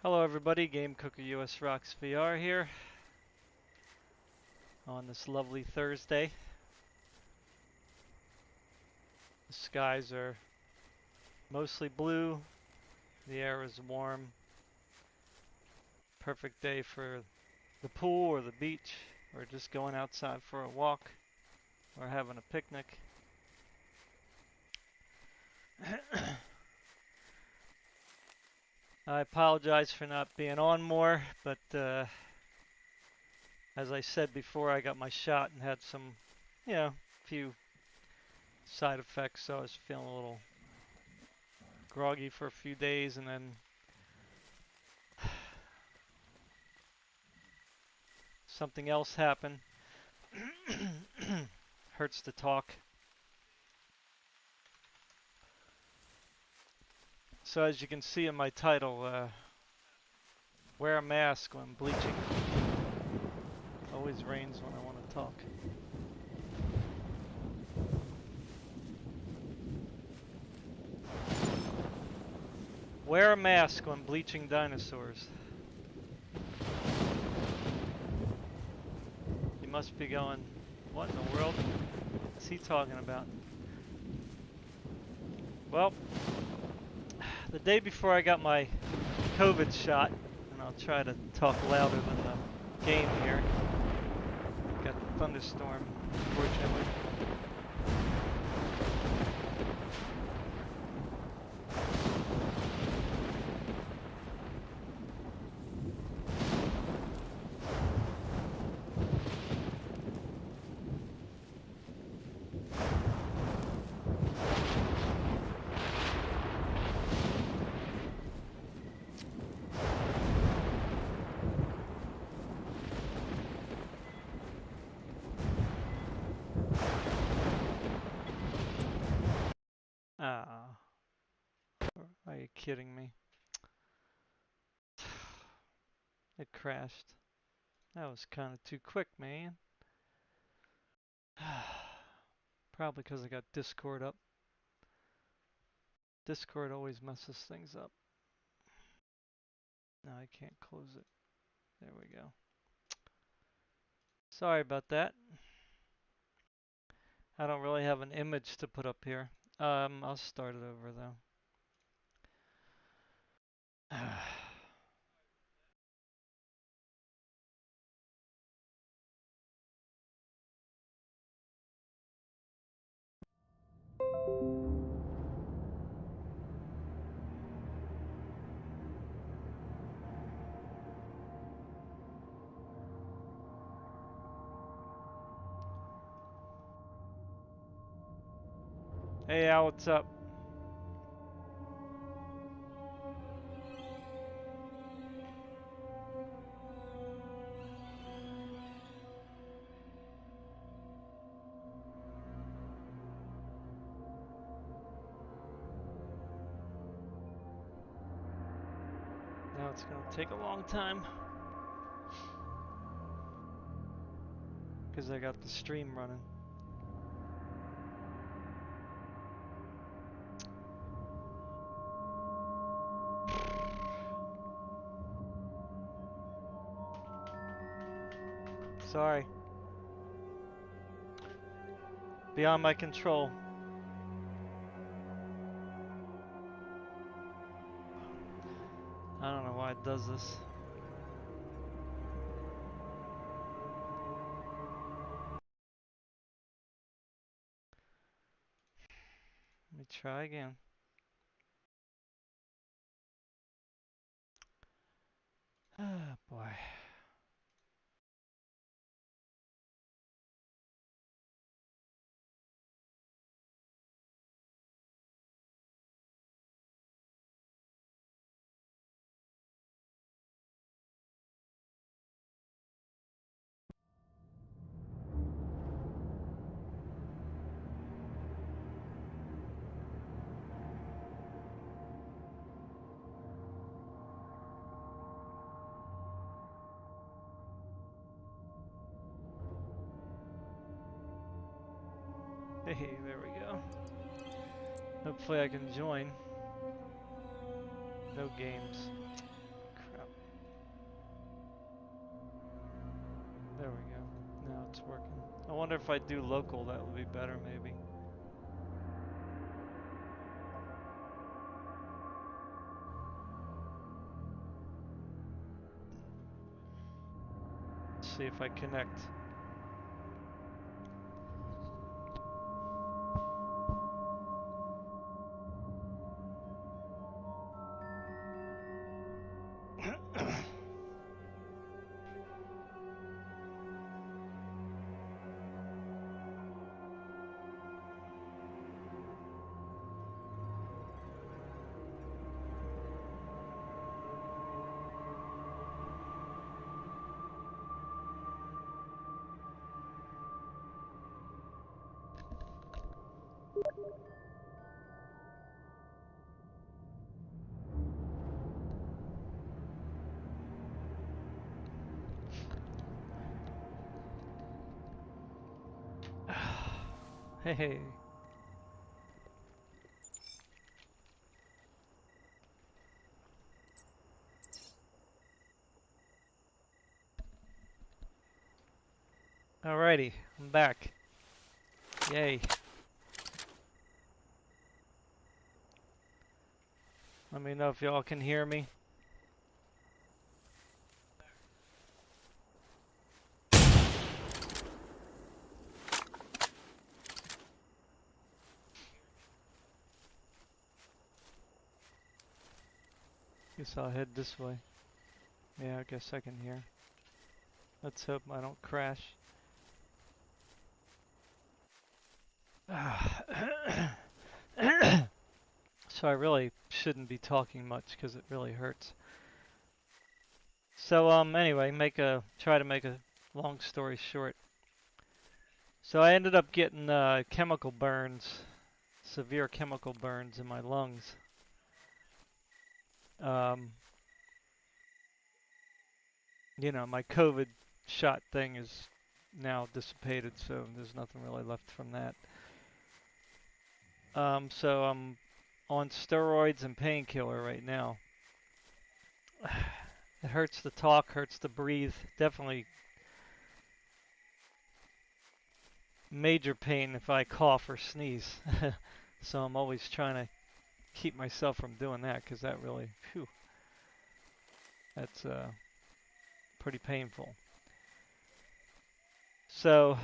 Hello everybody, Game Cooker US Rocks VR here on this lovely Thursday. The skies are mostly blue, the air is warm. Perfect day for the pool or the beach, or just going outside for a walk, or having a picnic. I apologize for not being on more, but as I said before, I got my shot and had some, few side effects, so I was feeling a little groggy for a few days, and then something else happened. Hurts to talk. So as you can see in my title, wear a mask when bleaching. Always rains when I want to talk. Wear a mask when bleaching dinosaurs. You must be going, what in the world is he talking about? Well, the day before I got my COVID shot, and I'll try to talk louder than the game here. Got the thunderstorm, unfortunately. Ah, are you kidding me? It crashed. That was kind of too quick, man. Probably because I got Discord up. Discord always messes things up. Now I can't close it. There we go. Sorry about that. I don't really have an image to put up here. I'll start it over though. Hey Al, what's up? Now it's gonna take a long time because I got the stream running. Sorry. Beyond my control. I don't know why it does this. Let me try again. Ah, boy. Hey, there we go. Hopefully I can join. No games. Crap. There we go. Now it's working. I wonder if I do local, that would be better maybe. Let's see if I connect. Hey. Alrighty, I'm back. Yay. Let me know if y'all can hear me. Guess I'll head this way. Yeah, I guess I can hear. Let's hope I don't crash. So I really shouldn't be talking much because it really hurts. So anyway, try to make a long story short. So I ended up getting chemical burns, severe chemical burns in my lungs. You know, my COVID shot thing is now dissipated, so there's nothing really left from that. So I'm on steroids and painkiller right now. It hurts to talk, hurts to breathe. Definitely major pain if I cough or sneeze. So I'm always trying to keep myself from doing that because that really, phew, that's pretty painful. So,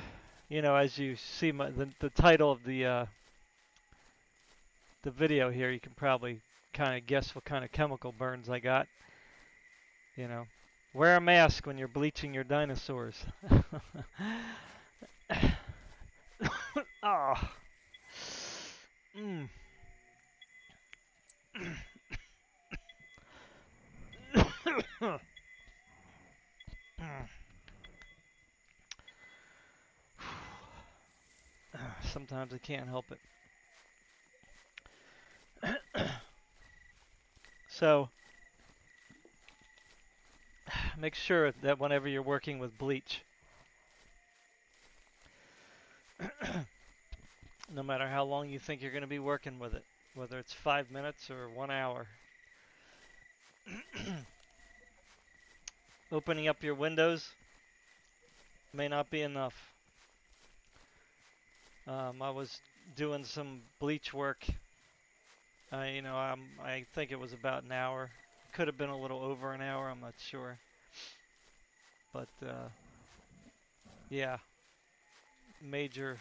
you know, as you see the title of the video here, you can probably kind of guess what kind of chemical burns I got. You know, wear a mask when you're bleaching your dinosaurs. Ah. Sometimes I can't help it. So, make sure that whenever you're working with bleach, no matter how long you think you're going to be working with it, whether it's 5 minutes or 1 hour, opening up your windows may not be enough. I was doing some bleach work. You know, I think it was about an hour. Could have been a little over an hour. I'm not sure. But yeah, major,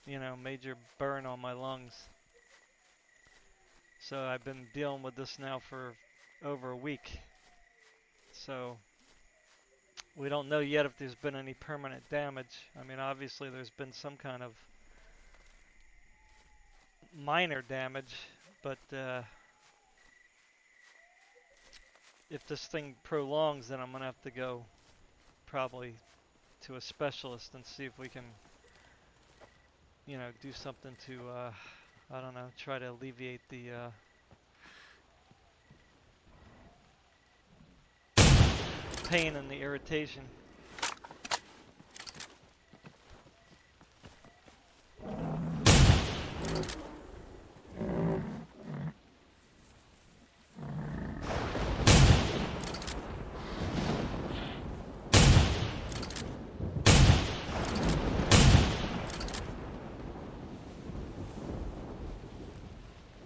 you know, major burn on my lungs. So I've been dealing with this now for over a week. So we don't know yet if there's been any permanent damage. I mean, obviously there's been some kind of minor damage, but if this thing prolongs, then I'm gonna have to go probably to a specialist and see if we can, you know, do something to, I don't know, try to alleviate the pain and the irritation.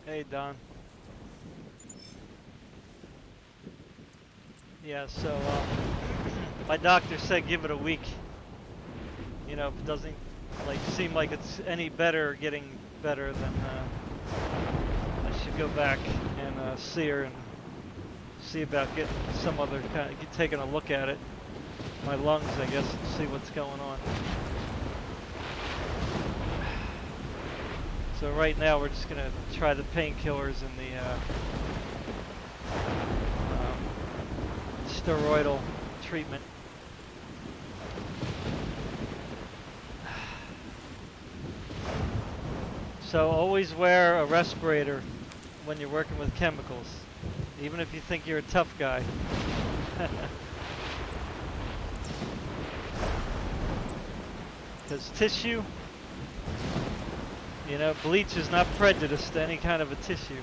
Hey, Don. Yeah, so my doctor said give it a week. You know, if it doesn't like seem like it's any better or getting better, then I should go back and see her and see about getting some other kind of taking a look at it. My lungs, I guess, and see what's going on. So right now we're just gonna try the painkillers and the steroidal treatment. So always wear a respirator when you're working with chemicals, even if you think you're a tough guy. Because tissue, you know, bleach is not prejudiced to any kind of a tissue.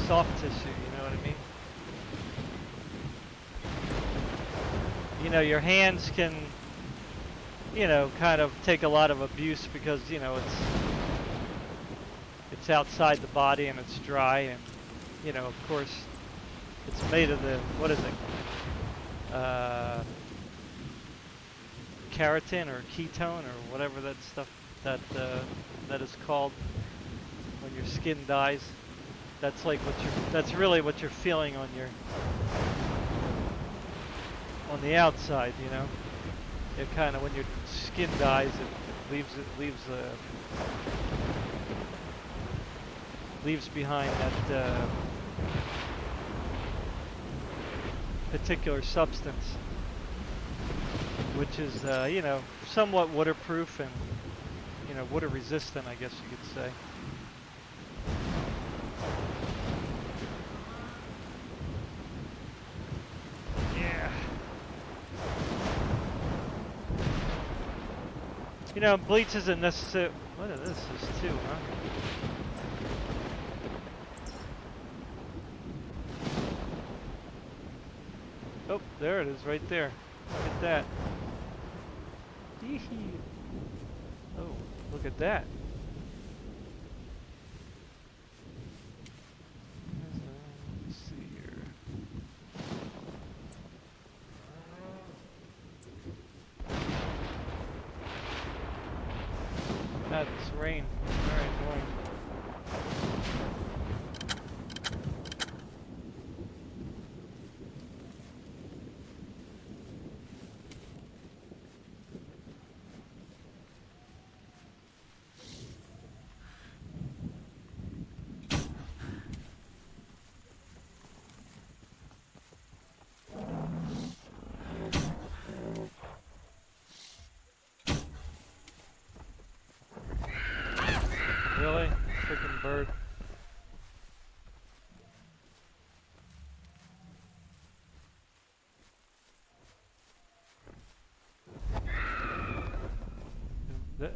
Soft tissue, you know what I mean? You know, your hands can, you know, kind of take a lot of abuse because, you know, it's outside the body and it's dry, and, you know, of course, it's made of the, what is it? Keratin or ketone or whatever that stuff that is called when your skin dies. That's like that's really what you're feeling on the outside, you know. It kind of, when your skin dies, it leaves behind that particular substance, which is you know, somewhat waterproof and, you know, water resistant, I guess you could say. Yeah. You know, bleach isn't necessary. What is this? Is two, huh? Oh, there it is, right there. Look at that. Oh, look at that. Let's see here. God, this rain. Very annoying. Really? Freaking bird.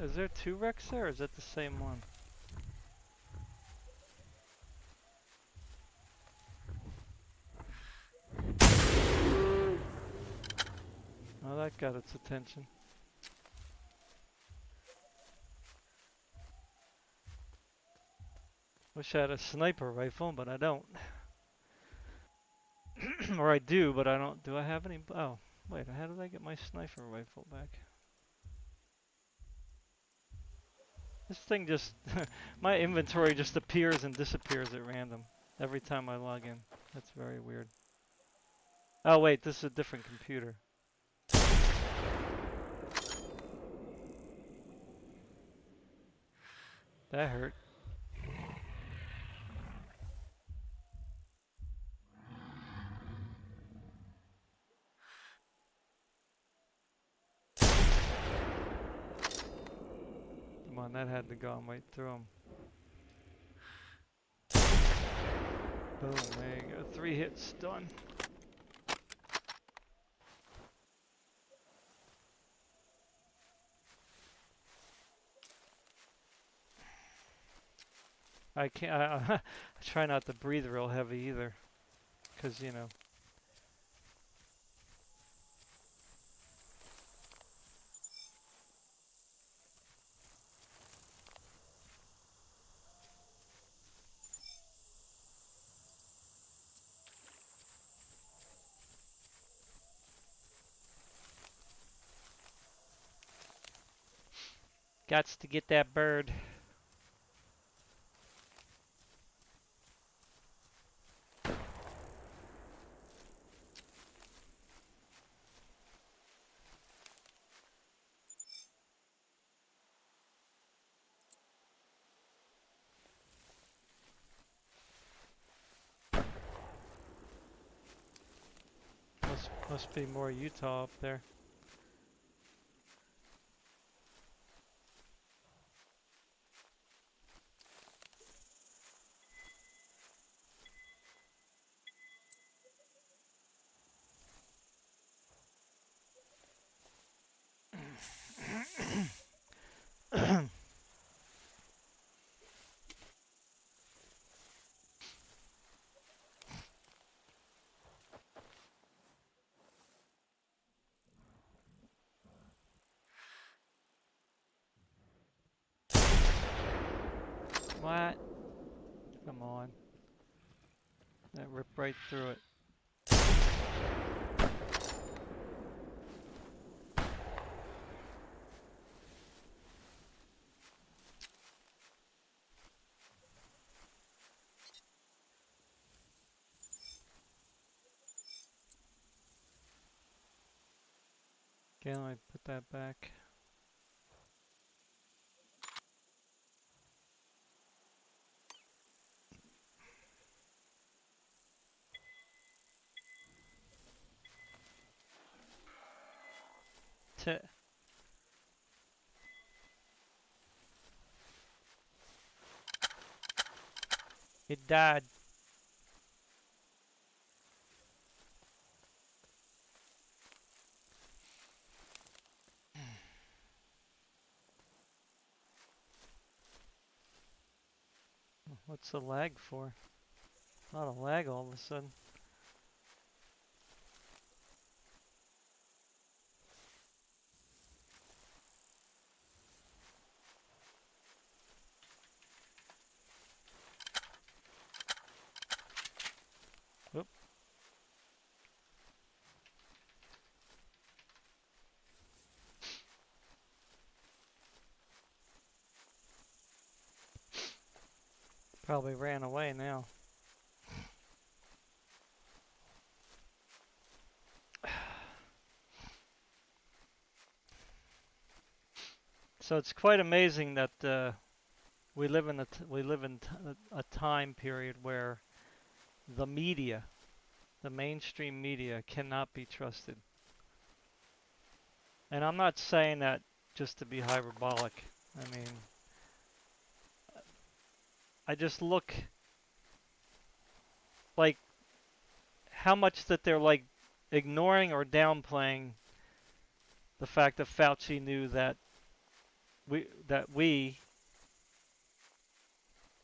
Is there two wrecks there, or is that the same one? Oh, that got its attention. Wish I had a sniper rifle, but I don't. Or I do, but I don't. Do I have any? Oh, wait, how did I get my sniper rifle back? This thing just, my inventory just appears and disappears at random every time I log in. That's very weird. Oh wait, this is a different computer. That hurt. Come on, that had to go. I might throw him. Boom, there you go. 3 hits, done. I can't, I try not to breathe real heavy either. Because, you know. Gots to get that bird. Must be more Utah up there. What? Come on. That ripped right through it. Okay, let me put that back. It died. What's the lag for? Not a lag all of a sudden. Whoop. Probably ran away now. So it's quite amazing that we live in a time period where the media, the mainstream media, cannot be trusted. And I'm not saying that just to be hyperbolic. I mean, I just look like how much that they're like ignoring or downplaying the fact that Fauci knew that we,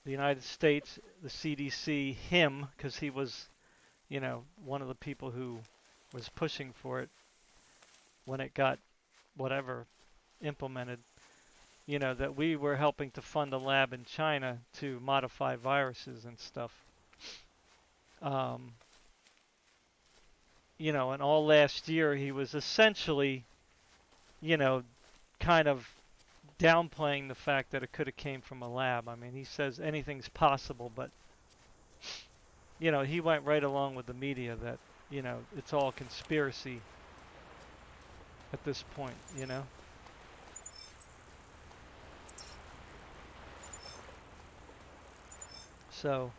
the United States, the CDC, him, because he was, you know, one of the people who was pushing for it when it got whatever implemented, you know, that we were helping to fund a lab in China to modify viruses and stuff. You know, and all last year he was essentially, you know, kind of downplaying the fact that it could have came from a lab. I mean, he says anything's possible, but, you know, he went right along with the media that, you know, it's all conspiracy at this point, you know. So,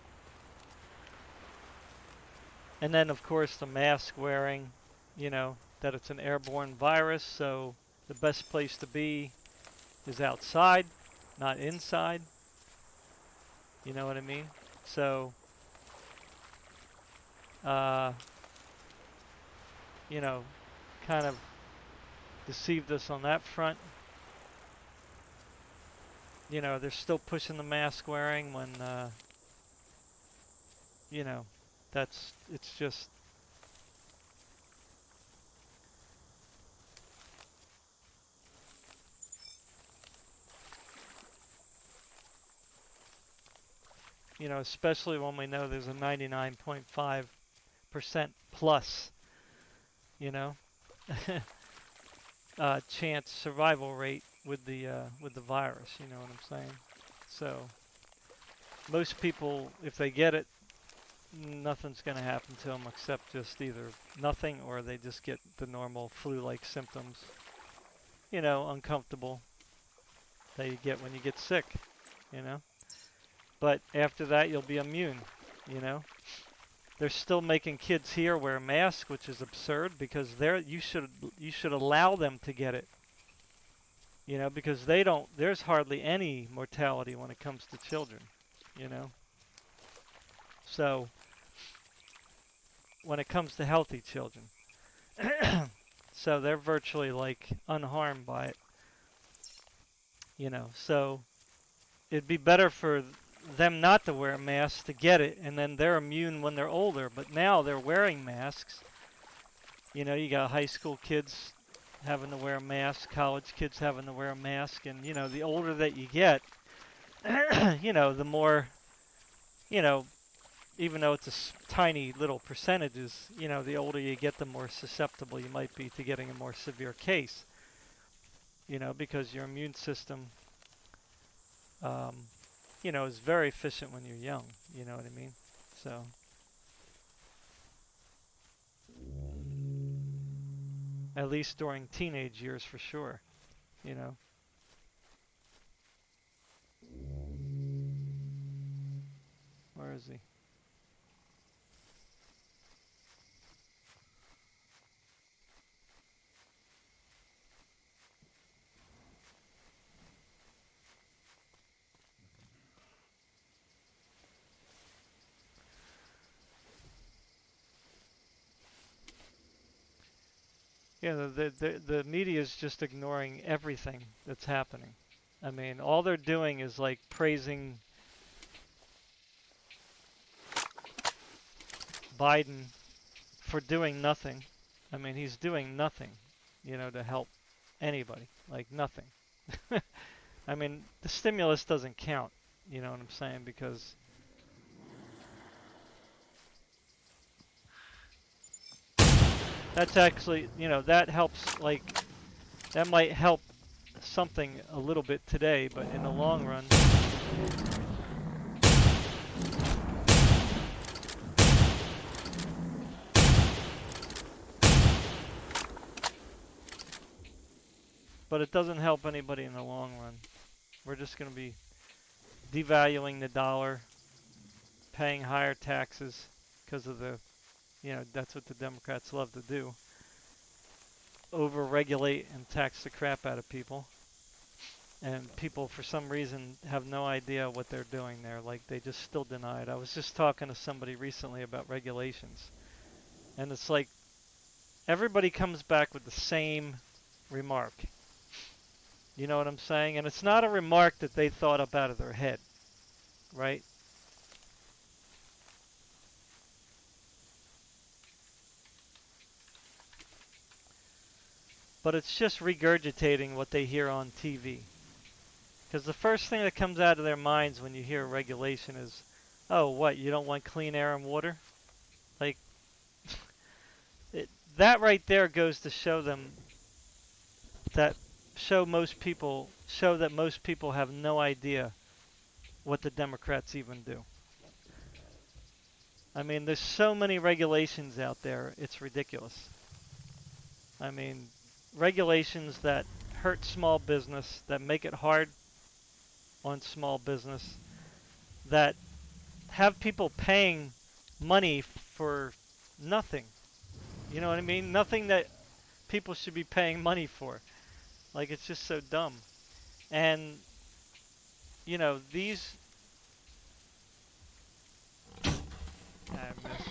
and then of course the mask wearing, you know, that it's an airborne virus, so the best place to be is outside, not inside. You know what I mean? So, you know, kind of deceived us on that front. You know, they're still pushing the mask wearing when, you know, it's just, you know, especially when we know there's a 99.5% plus, you know, chance survival rate with the virus. You know what I'm saying? So most people, if they get it, nothing's going to happen to them except just either nothing or they just get the normal flu-like symptoms. You know, uncomfortable that you get when you get sick. You know, but after that you'll be immune. You know, they're still making kids here wear masks, which is absurd because you should allow them to get it. You know, because they don't. There's hardly any mortality when it comes to children. You know, so when it comes to healthy children, so they're virtually like unharmed by it. You know, so it'd be better for them not to wear masks to get it, and then they're immune when they're older. But now they're wearing masks. You know, you got high school kids having to wear masks, college kids having to wear a mask, and you know, the older that you get, you know, the more, you know, even though it's tiny little percentages, you know, the older you get, the more susceptible you might be to getting a more severe case. You know, because your immune system, um, you know, is very efficient when you're young. You know what I mean? So. At least during teenage years for sure, you know. Where is he? Yeah, the media is just ignoring everything that's happening. I mean, all they're doing is like praising Biden for doing nothing. I mean, he's doing nothing, you know, to help anybody. Like nothing. I mean, the stimulus doesn't count, you know what I'm saying? Because that's actually, you know, that helps, like, that might help something a little bit today, but in the long run, but it doesn't help anybody in the long run. We're just going to be devaluing the dollar, paying higher taxes because of the, you know, that's what the Democrats love to do. Over-regulate and tax the crap out of people. And people, for some reason, have no idea what they're doing there. Like, they just still deny it. I was just talking to somebody recently about regulations. And it's like, everybody comes back with the same remark. You know what I'm saying? And it's not a remark that they thought up out of their head, right? But it's just regurgitating what they hear on TV. Because the first thing that comes out of their minds when you hear a regulation is, oh, what, you don't want clean air and water? Like, that right there goes to show them that show that most people have no idea what the Democrats even do. I mean, there's so many regulations out there, it's ridiculous. I mean, regulations that hurt small business, that make it hard on small business, that have people paying money for nothing. You know what I mean? Nothing that people should be paying money for. Like, it's just so dumb. And, you know, these... I miss.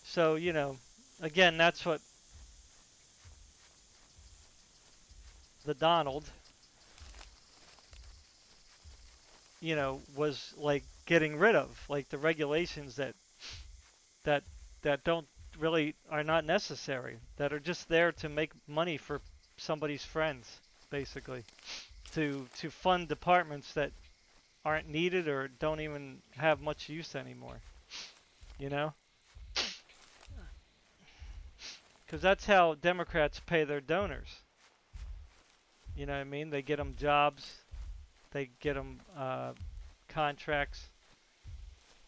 So, you know, again, that's what the Donald, you know, was like getting rid of, like the regulations that that don't really are not necessary, that are just there to make money for somebody's friends, basically, to fund departments that aren't needed or don't even have much use anymore. You know, because that's how Democrats pay their donors. You know what I mean? They get them jobs, they get them contracts.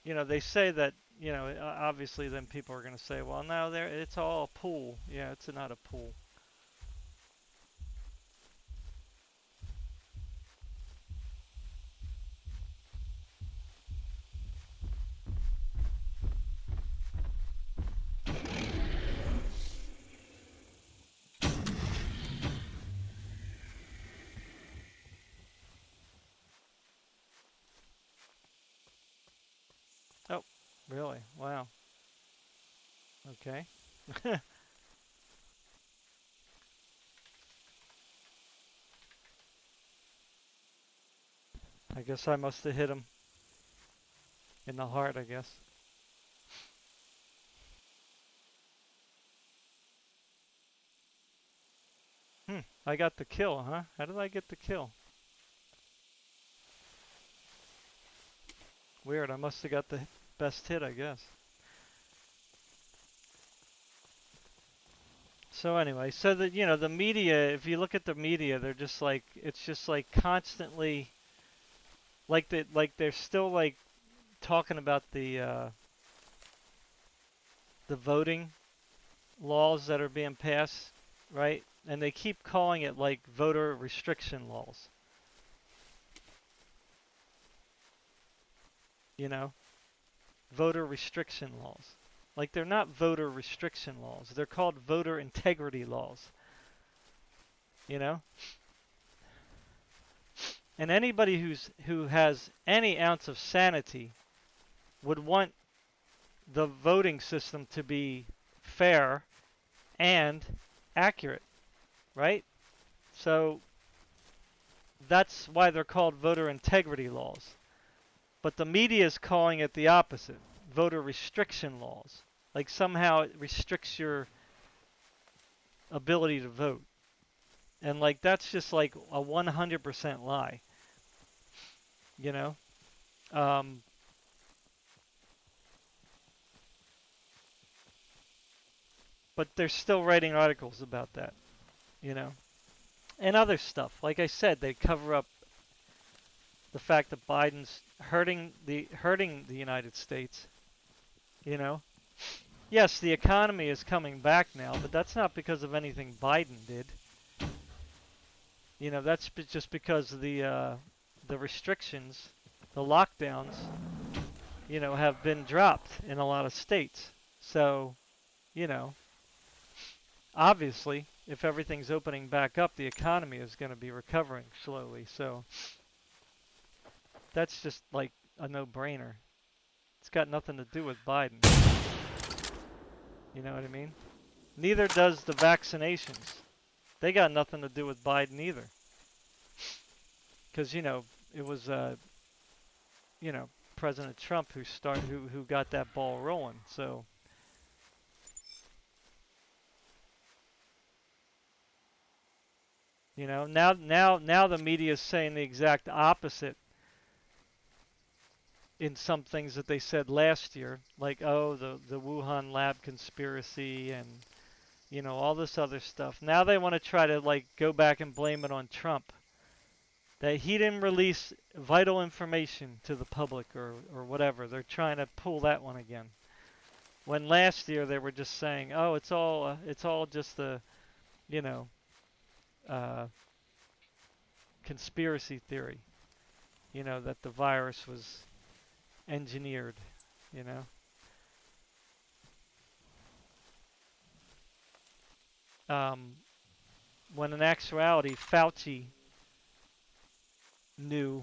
You know, they say that. You know, obviously, then people are going to say, "Well, no, there, it's all a pool." Yeah, it's not a pool. Oh, really? Wow. Okay. I guess I must have hit him in the heart, I guess. I got the kill, huh? How did I get the kill? Weird, I must have got the best hit, I guess. So anyway, so that, you know, the media, if you look at the media, they're just like, it's just like constantly, like they're still like talking about the voting laws that are being passed, right? And they keep calling it like voter restriction laws. You know, voter restriction laws. Like they're not voter restriction laws. They're called voter integrity laws. You know? And anybody who has any ounce of sanity would want the voting system to be fair and accurate, right? So that's why they're called voter integrity laws. But the media is calling it the opposite, voter restriction laws. Like somehow it restricts your ability to vote. And like that's just like a 100% lie, you know? Um, but they're still writing articles about that, you know? And other stuff. Like I said, they cover up the fact that Biden's hurting the United States, you know? Yes, the economy is coming back now, but that's not because of anything Biden did. You know, that's just because of the restrictions, the lockdowns, you know, have been dropped in a lot of states. So, you know, obviously, if everything's opening back up, the economy is going to be recovering slowly. So, that's just like a no-brainer. It's got nothing to do with Biden. You know what I mean? Neither does the vaccinations. They got nothing to do with Biden either. Because, you know, it was, you know, President Trump who got that ball rolling. So, you know, now the media is saying the exact opposite in some things that they said last year, like, oh, the Wuhan lab conspiracy and, you know, all this other stuff. Now they want to try to like go back and blame it on Trump, that he didn't release vital information to the public or whatever. They're trying to pull that one again. When last year they were just saying, oh, it's all just a, you know, uh, conspiracy theory, you know, that the virus was engineered, you know. Um, when in actuality, Fauci knew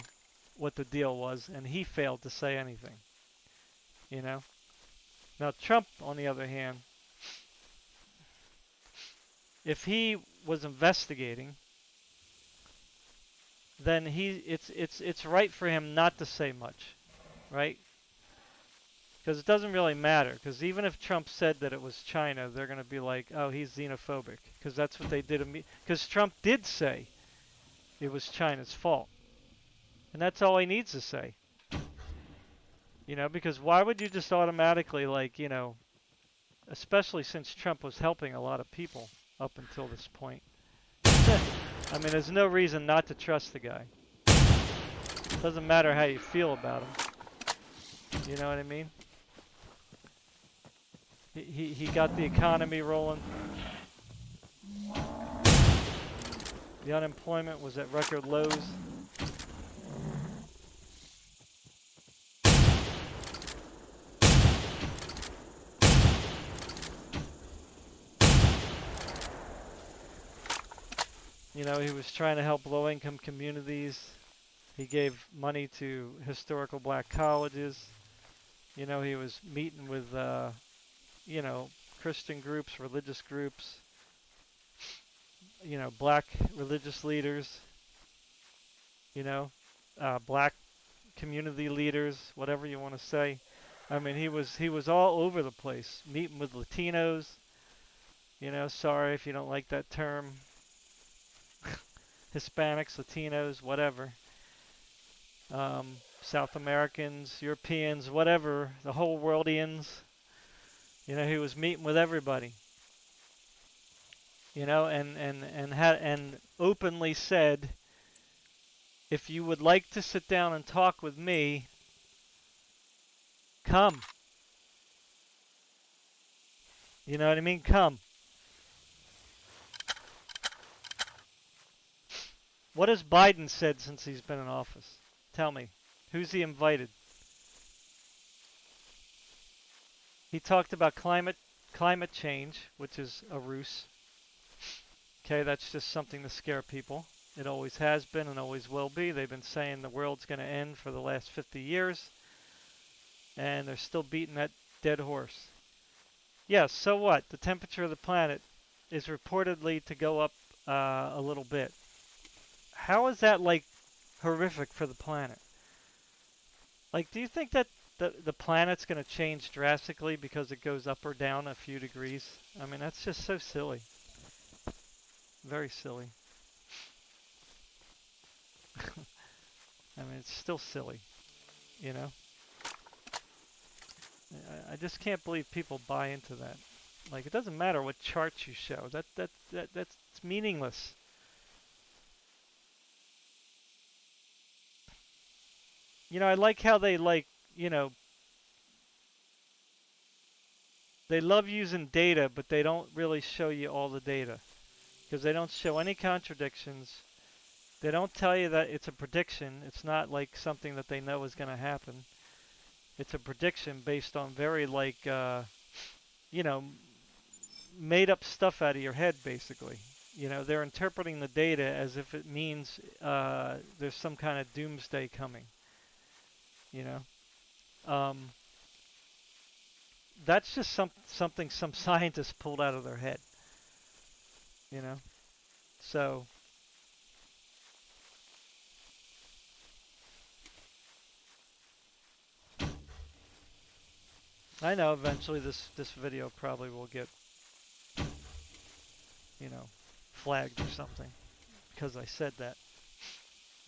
what the deal was, and he failed to say anything, you know. Now Trump, on the other hand, if he was investigating, then it's right for him not to say much, right? Because it doesn't really matter. Because even if Trump said that it was China, they're going to be like, oh, he's xenophobic. Because that's what they did. Because Trump did say it was China's fault. And that's all he needs to say. Because why would you just automatically, like, especially since Trump was helping a lot of people up until this point. I mean, there's no reason not to trust the guy. Doesn't matter how you feel about him. You know what I mean? He got the economy rolling. The unemployment was at record lows. He was trying to help low-income communities. He gave money to historical black colleges. He was meeting with, Christian groups, religious groups, black religious leaders, black community leaders, whatever you want to say. I mean, he was all over the place, meeting with Latinos. Sorry if you don't like that term. Hispanics, Latinos, whatever. South Americans, Europeans, whatever, the whole worldians. He was meeting with everybody. And openly said, if you would like to sit down and talk with me, come. You know what I mean? Come. What has Biden said since he's been in office? Tell me. Who's he invited? He talked about climate change, which is a ruse. Okay, that's just something to scare people. It always has been and always will be. They've been saying the world's going to end for the last 50 years. And they're still beating that dead horse. Yes, so what? The temperature of the planet is reportedly to go up a little bit. How is that, like, horrific for the planet? Like, do you think that the planet's going to change drastically because it goes up or down a few degrees? I mean, that's just so silly. Very silly. I mean, it's still silly, I just can't believe people buy into that. Like, it doesn't matter what charts you show. That's meaningless. I like how they they love using data, but they don't really show you all the data because they don't show any contradictions. They don't tell you that it's a prediction. It's not like something that they know is going to happen. It's a prediction based on very made up stuff out of your head, basically. They're interpreting the data as if it means there's some kind of doomsday coming. That's just something some scientists pulled out of their head. So I know eventually this video probably will get flagged or something because I said that.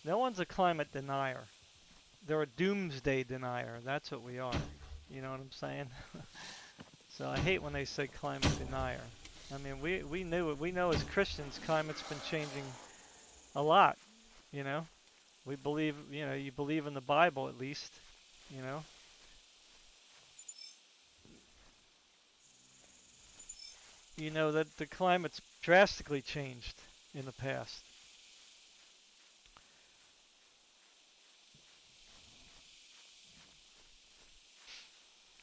No one's a climate denier. They're a doomsday denier. That's what we are. You know what I'm saying? So I hate when they say climate denier. I mean, we knew it. We know as Christians, climate's been changing a lot. We believe. You believe in the Bible at least. That the climate's drastically changed in the past.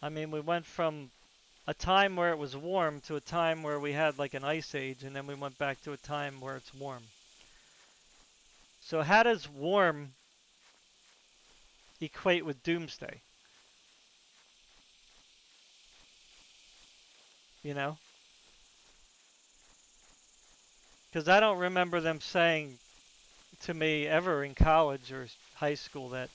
I mean, we went from a time where it was warm to a time where we had like an ice age, and then we went back to a time where it's warm. So how does warm equate with doomsday? Because I don't remember them saying to me ever in college or high school that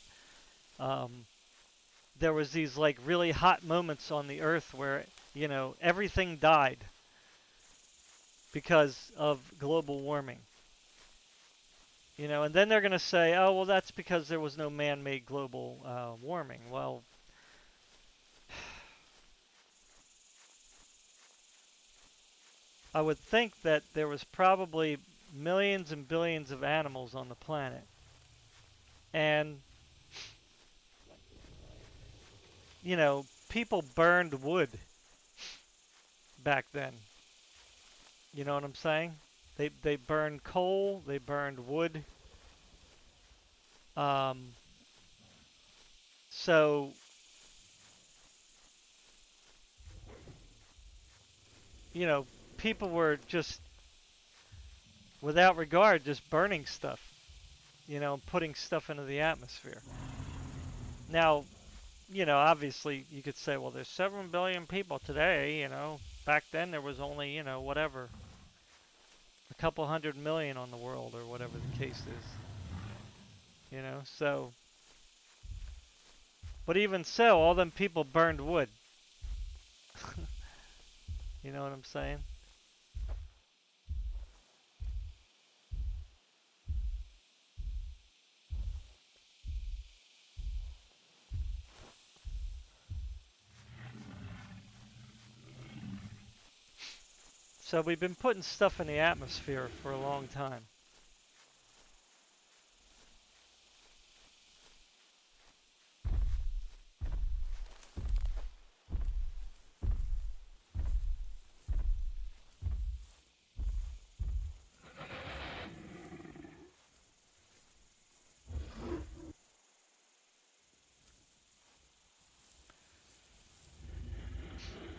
there was these like really hot moments on the earth where everything died because of global warming. You know, and then they're going to say, oh, well, that's because there was no man-made global warming. Well, I would think that there was probably millions and billions of animals on the planet. And, you know, people burned wood back then. You know what I'm saying? They burned coal, they burned wood. Um, so, you know, people were just, without regard, just burning stuff, you know, putting stuff into the atmosphere. Now, you know, obviously you could say, well, there's 7 billion people today, you know. Back then there was only, you know, whatever, a couple 100 million on the world or whatever the case is. You know, so, but even so, all them people burned wood. You know what I'm saying? So we've been putting stuff in the atmosphere for a long time.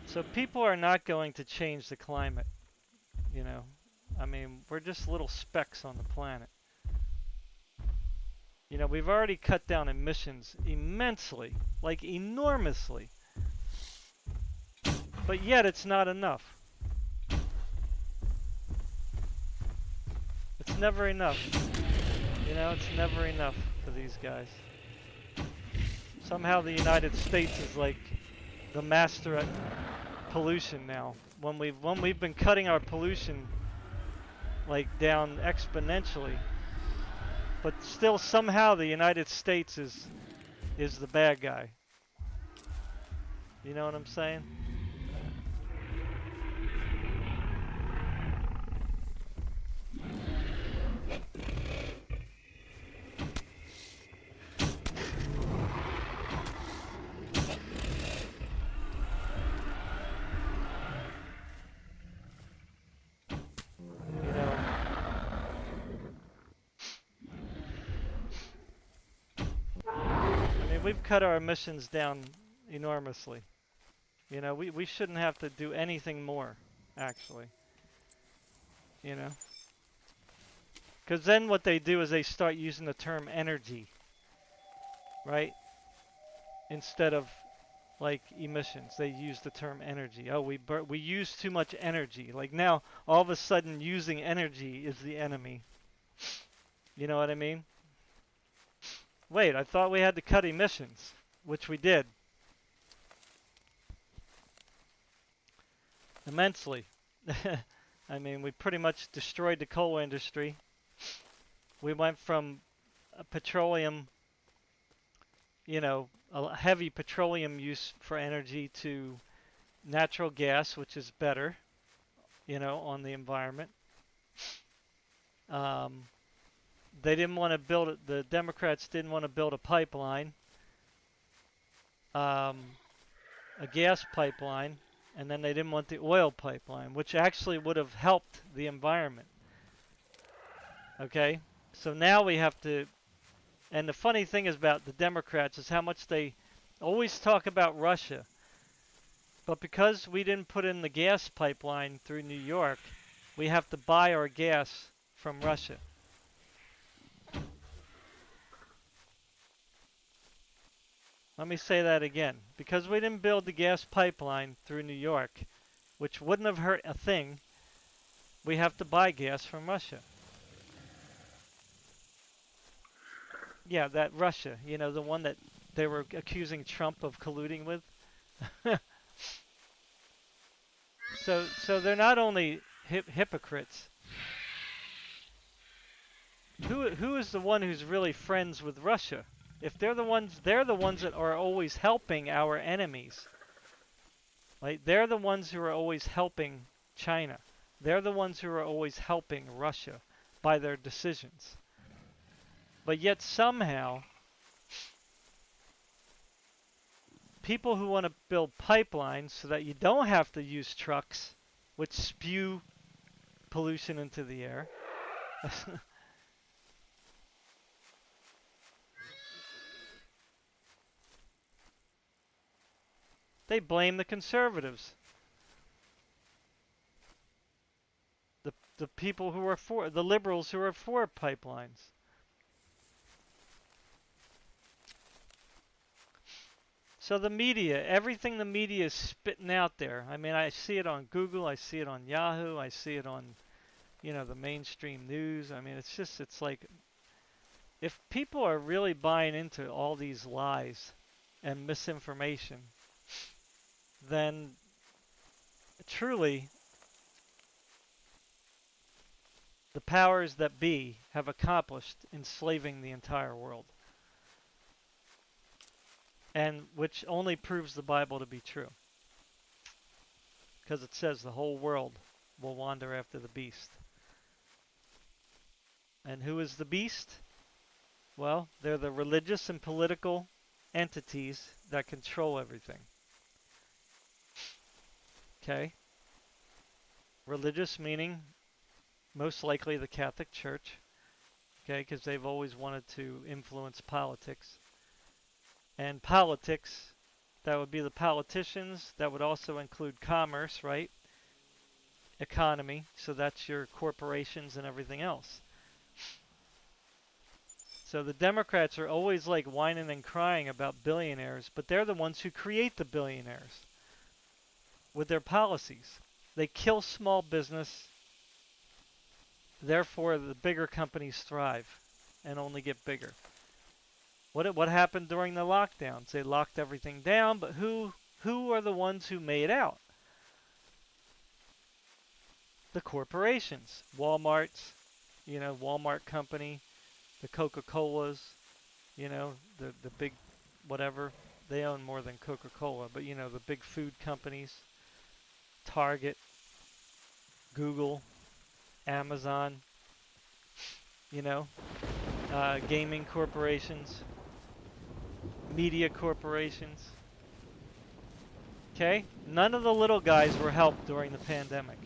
So people are not going to change the climate, you know. I mean, we're just little specks on the planet. You know, we've already cut down emissions immensely, like enormously. But yet it's not enough. It's never enough. You know, it's never enough for these guys. Somehow the United States is like the master at pollution now. When we've been cutting our pollution like down exponentially, but still somehow the United States is the bad guy. You know what I'm saying? You know, I mean, we've cut our emissions down enormously. You know, we shouldn't have to do anything more, actually. You know? Because then what they do is they start using the term energy, right? Instead of like emissions, they use the term energy. Oh, we use too much energy. Like now, all of a sudden, using energy is the enemy. You know what I mean? Wait, I thought we had to cut emissions, which we did immensely. I mean, we pretty much destroyed the coal industry. We went from petroleum, you know, a heavy petroleum use for energy to natural gas, which is better, you know, on the environment. Um, they didn't want to build it. The Democrats didn't want to build a pipeline, um, a gas pipeline, and then they didn't want the oil pipeline, which actually would have helped the environment. Okay, so now we have to. And the funny thing is about the Democrats is how much they always talk about Russia. But because we didn't put in the gas pipeline through New York, we have to buy our gas from Russia. Let me say that again. Because we didn't build the gas pipeline through New York, which wouldn't have hurt a thing, we have to buy gas from Russia. Yeah, that Russia, you know, the one that they were accusing Trump of colluding with. So they're not only hypocrites, who is the one who's really friends with Russia? If they're the ones that are always helping our enemies. Right? They're the ones who are always helping China. They're the ones who are always helping Russia by their decisions. But yet somehow, people who want to build pipelines so that you don't have to use trucks, which spew pollution into the air. They blame the conservatives. The people who are for, the liberals who are for pipelines. So the media, everything the media is spitting out there. I mean, I see it on Google, I see it on Yahoo, I see it on, the mainstream news. I mean, it's like, if people are really buying into all these lies and misinformation, then truly the powers that be have accomplished enslaving the entire world. And which only proves the Bible to be true. Because it says the whole world will wander after the beast. And who is the beast? Well, they're the religious and political entities that control everything. Okay? Religious meaning most likely the Catholic Church. Okay, because they've always wanted to influence politics. And politics, that would be the politicians. That would also include commerce, right? Economy, so that's your corporations and everything else. So the Democrats are always like whining and crying about billionaires, but they're the ones who create the billionaires with their policies. They kill small business, therefore the bigger companies thrive and only get bigger. What happened during the lockdowns? They locked everything down, but who are the ones who made out? The corporations. Walmart's, Walmart company, the Coca-Colas, the big whatever. They own more than Coca-Cola, but the big food companies, Target, Google, Amazon, gaming corporations, media corporations. Okay? None of the little guys were helped during the pandemic.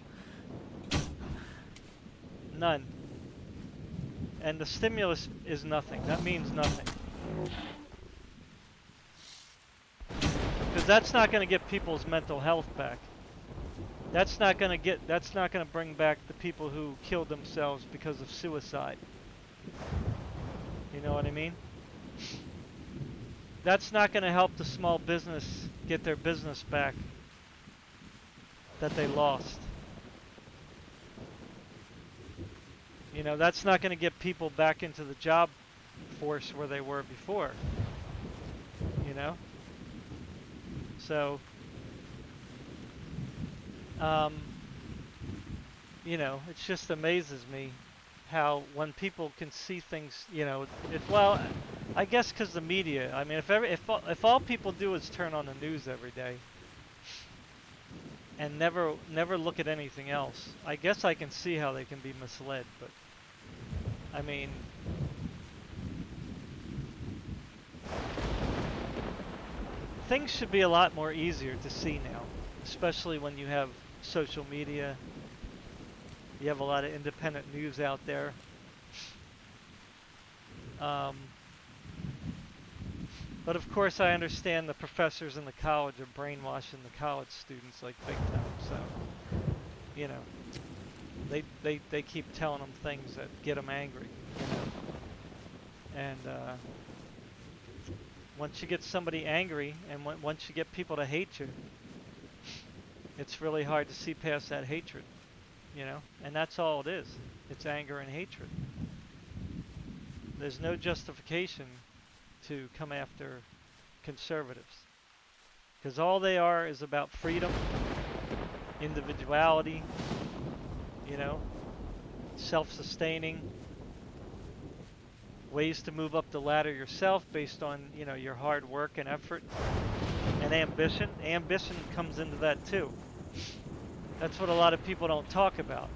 None. And the stimulus is nothing. That means nothing. Because that's not going to get people's mental health back. That's not going to bring back the people who killed themselves because of suicide. You know what I mean? That's not going to help the small business get their business back that they lost. That's not going to get people back into the job force where they were before. So, it just amazes me how when people can see things, well, I guess because the media. I mean, if all people do is turn on the news every day and never look at anything else, I guess I can see how they can be misled. But I mean, things should be a lot more easier to see now, especially when you have social media. You have a lot of independent news out there. But of course I understand the professors in the college are brainwashing the college students like big time. So, they keep telling them things that get them angry. And once you get somebody angry and once you get people to hate you, it's really hard to see past that hatred. And that's all it is. It's anger and hatred. There's no justification to come after conservatives. Because all they are is about freedom, individuality, self-sustaining, ways to move up the ladder yourself based on, your hard work and effort and ambition. Ambition comes into that too. That's what a lot of people don't talk about.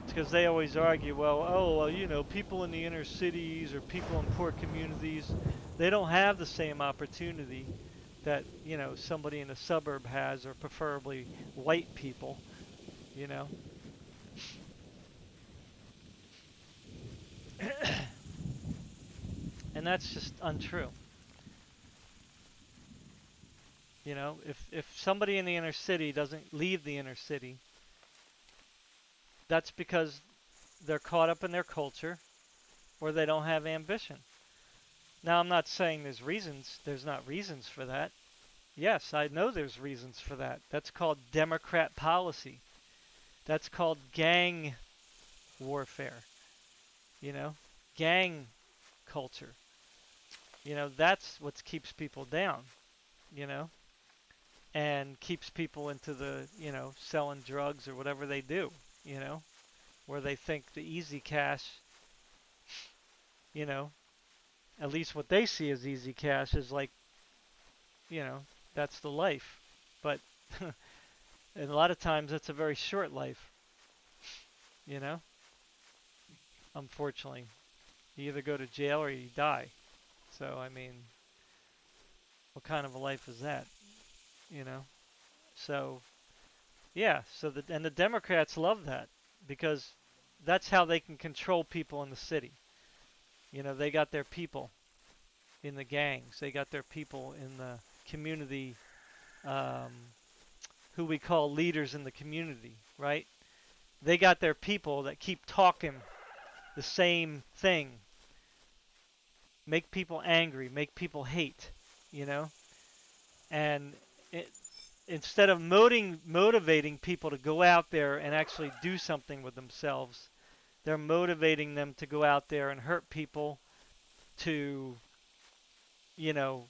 Because they always argue, well, people in the inner cities or people in poor communities, they don't have the same opportunity that, somebody in a suburb has, or preferably white people, you know. And that's just untrue. If somebody in the inner city doesn't leave the inner city, that's because they're caught up in their culture or they don't have ambition. Now, I'm not saying there's not reasons for that. Yes, I know there's reasons for that. That's called Democrat policy. That's called gang warfare, you know, gang culture. That's what keeps people down, you know, and keeps people into the, selling drugs or whatever they do, you know, where they think the easy cash, you know, at least what they see as easy cash is like, you know, that's the life. But and a lot of times it's a very short life, you know, unfortunately. You either go to jail or you die. So, I mean, what kind of a life is that, you know? So, yeah, and the Democrats love that because that's how they can control people in the city. They got their people in the gangs. They got their people in the community, um, who we call leaders in the community, right? They got their people that keep talking the same thing, make people angry, make people hate, you know? And it, instead of motivating people to go out there and actually do something with themselves, they're motivating them to go out there and hurt people, to, you know,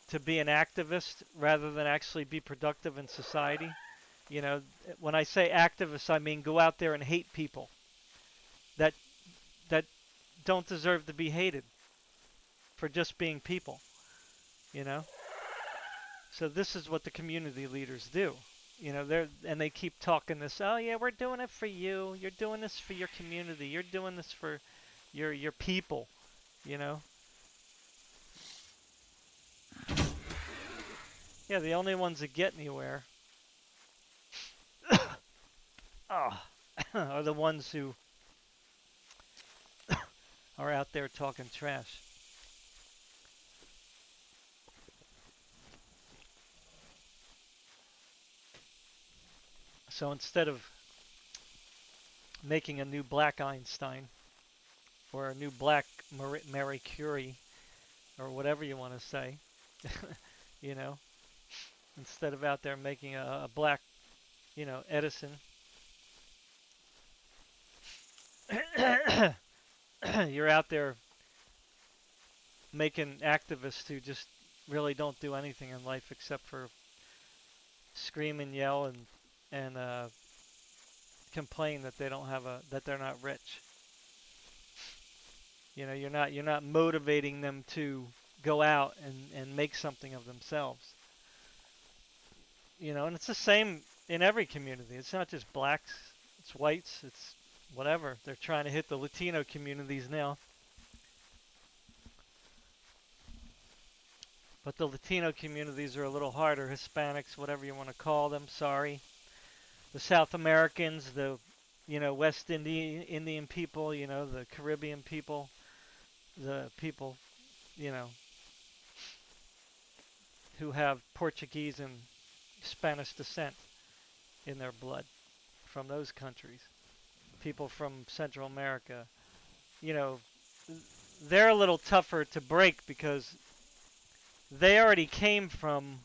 to be an activist rather than actually be productive in society. When I say activists, I mean go out there and hate people that that don't deserve to be hated for just being people, you know? So this is what the community leaders do. They keep talking this, oh yeah, we're doing it for you. You're doing this for your community. You're doing this for your people, you know? Yeah, the only ones that get anywhere are the ones who are out there talking trash. So instead of making a new black Einstein or a new black Marie Curie or whatever you want to say, you know, instead of out there making a black, Edison, you're out there making activists who just really don't do anything in life except for scream and yell and complain that they're not rich. You're not motivating them to go out and make something of themselves. And it's the same in every community. It's not just blacks, it's whites, it's whatever. They're trying to hit the Latino communities now. But the Latino communities are a little harder. Hispanics, whatever you want to call them, sorry. The South Americans, the West Indian people, the Caribbean people, the people, who have Portuguese and Spanish descent in their blood from those countries. People from Central America, they're a little tougher to break because they already came from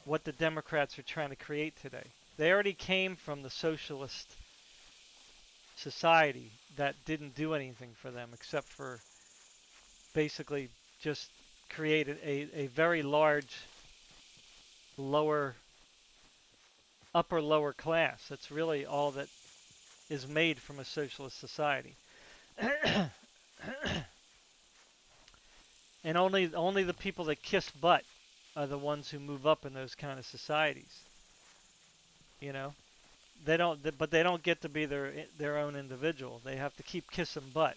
what the Democrats are trying to create today. They already came from the socialist society that didn't do anything for them except for basically just created a very large upper lower class. That's really all that is made from a socialist society. And only the people that kiss butt are the ones who move up in those kind of societies. You know, they don't, but they don't get to be their own individual. They have to keep kissing butt.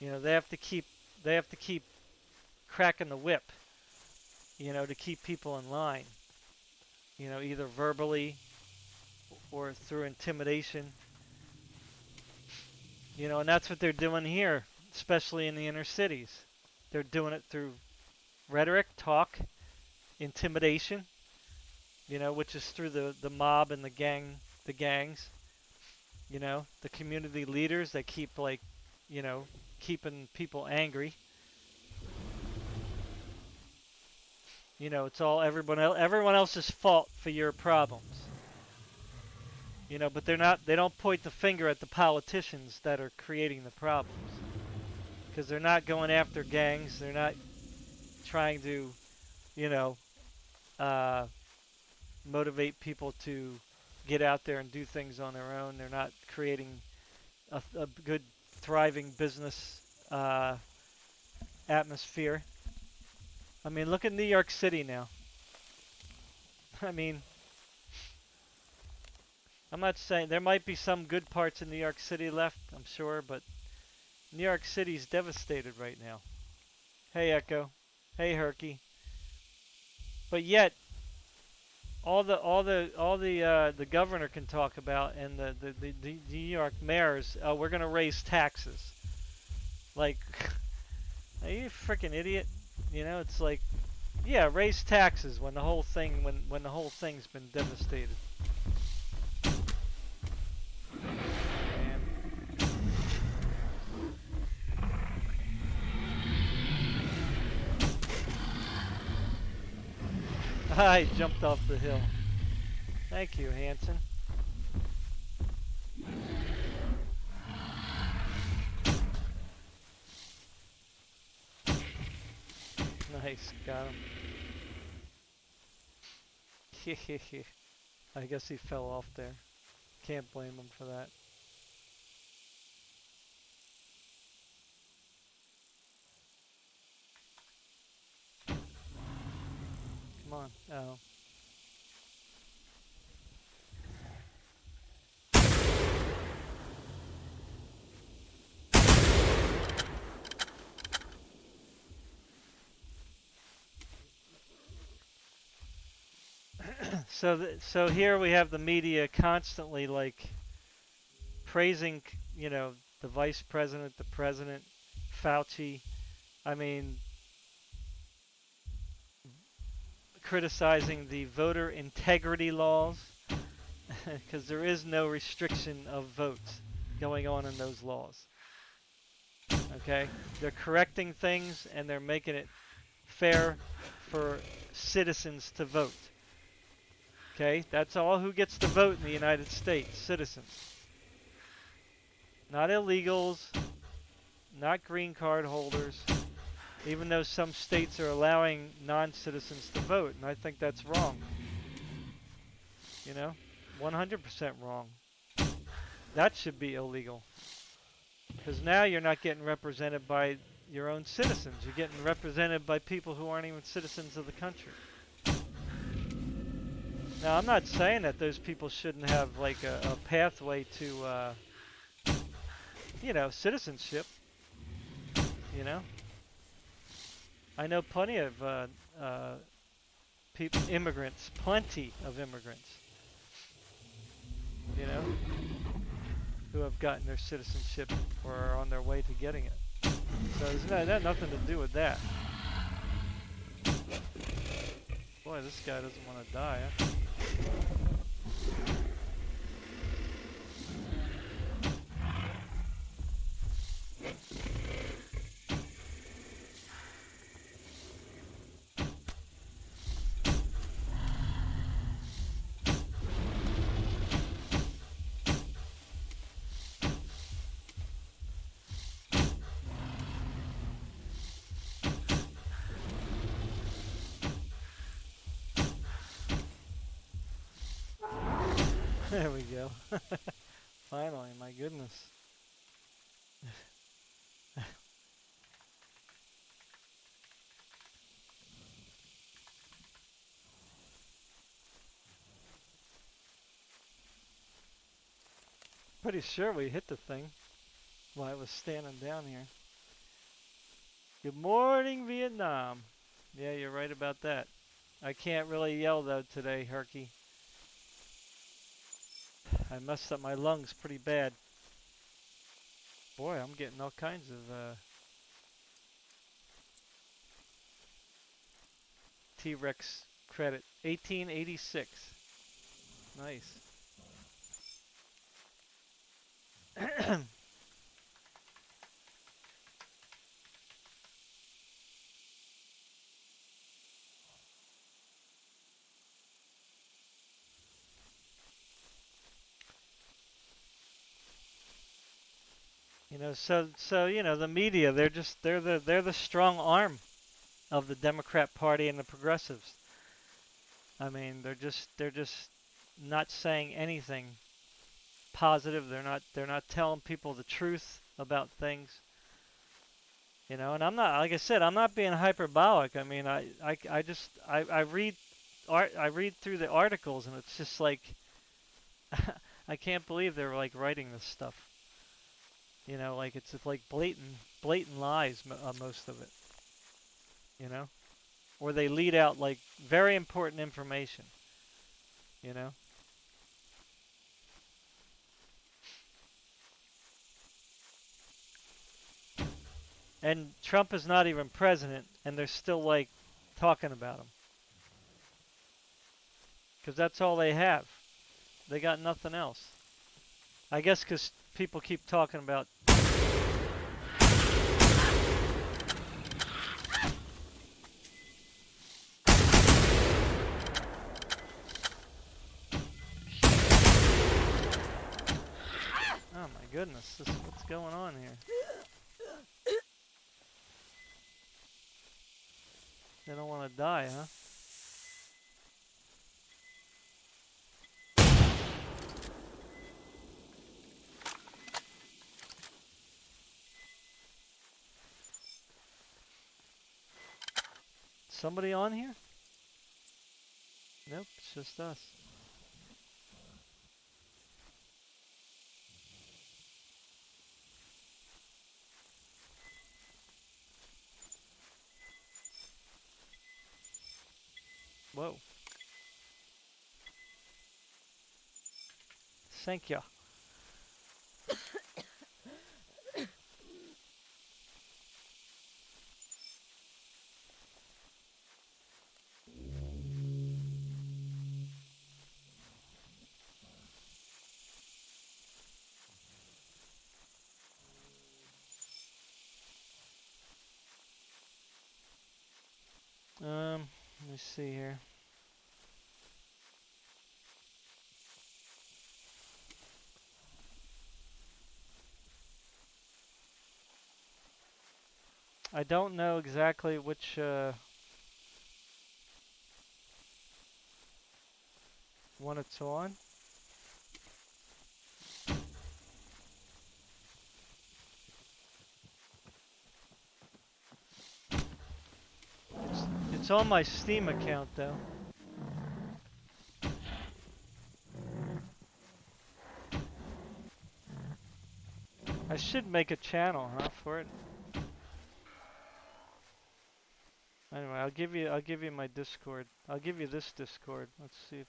You know, they have to keep cracking the whip. You know, to keep people in line. You know, either verbally or through intimidation. You know, and that's what they're doing here, especially in the inner cities. They're doing it through rhetoric, talk, intimidation, you know, which is through the mob and the gangs, you know, the community leaders that keep like, you know, keeping people angry. You know, it's all everyone else's fault for your problems. You know, but they don't point the finger at the politicians that are creating the problems. Because they're not going after gangs, they're not trying to, you know, uh, motivate people to get out there and do things on their own. They're not creating a good, thriving business atmosphere. I mean, look at New York City now. I mean, I'm not saying there might be some good parts in New York City left, I'm sure, but New York City's devastated right now. Hey, Echo. Hey, Herky. But yet, the governor can talk about, and the New York mayors, we're gonna raise taxes. Like, are you a freaking idiot? You know, it's like, yeah, raise taxes when the whole thing's been devastated. Man. I jumped off the hill. Thank you, Hanson. Nice, got him. I guess he fell off there. Can't blame him for that. Come on. Oh. So here we have the media constantly like praising, you know, the vice president, the president, Fauci. I mean, criticizing the voter integrity laws because there is no restriction of votes going on in those laws. Okay? They're correcting things and they're making it fair for citizens to vote. Okay? That's all who gets to vote in the United States, citizens. Not illegals, not green card holders, even though some states are allowing non-citizens to vote, and I think that's wrong. You know? 100% wrong. That should be illegal. Because now you're not getting represented by your own citizens. You're getting represented by people who aren't even citizens of the country. Now, I'm not saying that those people shouldn't have like a pathway to, you know, citizenship. You know? I know plenty of immigrants, plenty of immigrants, you know, who have gotten their citizenship or are on their way to getting it. So there's nothing to do with that. Boy, this guy doesn't want to die, huh? There we go. Finally, my goodness. Pretty sure we hit the thing while I was standing down here. Good morning, Vietnam. Yeah, you're right about that. I can't really yell though today, Herky. I messed up my lungs pretty bad. Boy, I'm getting all kinds of T-Rex credit. 1886. Nice. You know, so you know the media. They're the strong arm of the Democrat Party and the progressives. I mean, they're just not saying anything positive. They're not telling people the truth about things. You know, and I'm not, like I said, I'm not being hyperbolic. I mean, I read I read through the articles and it's just like I can't believe they're like writing this stuff. You know, like it's like blatant lies, most of it. You know, or they lead out like very important information. You know, and Trump is not even president, and they're still like talking about him because that's all they have. They got nothing else. I guess because people keep talking about. Oh my goodness, what's going on here? They don't want to die, huh? Somebody on here? Nope, it's just us. Whoa. Thank you. Let me see here. I don't know exactly which one it's on. It's on my Steam account though. I should make a channel, huh, for it. Anyway, I'll give you my Discord. I'll give you this Discord. Let's see if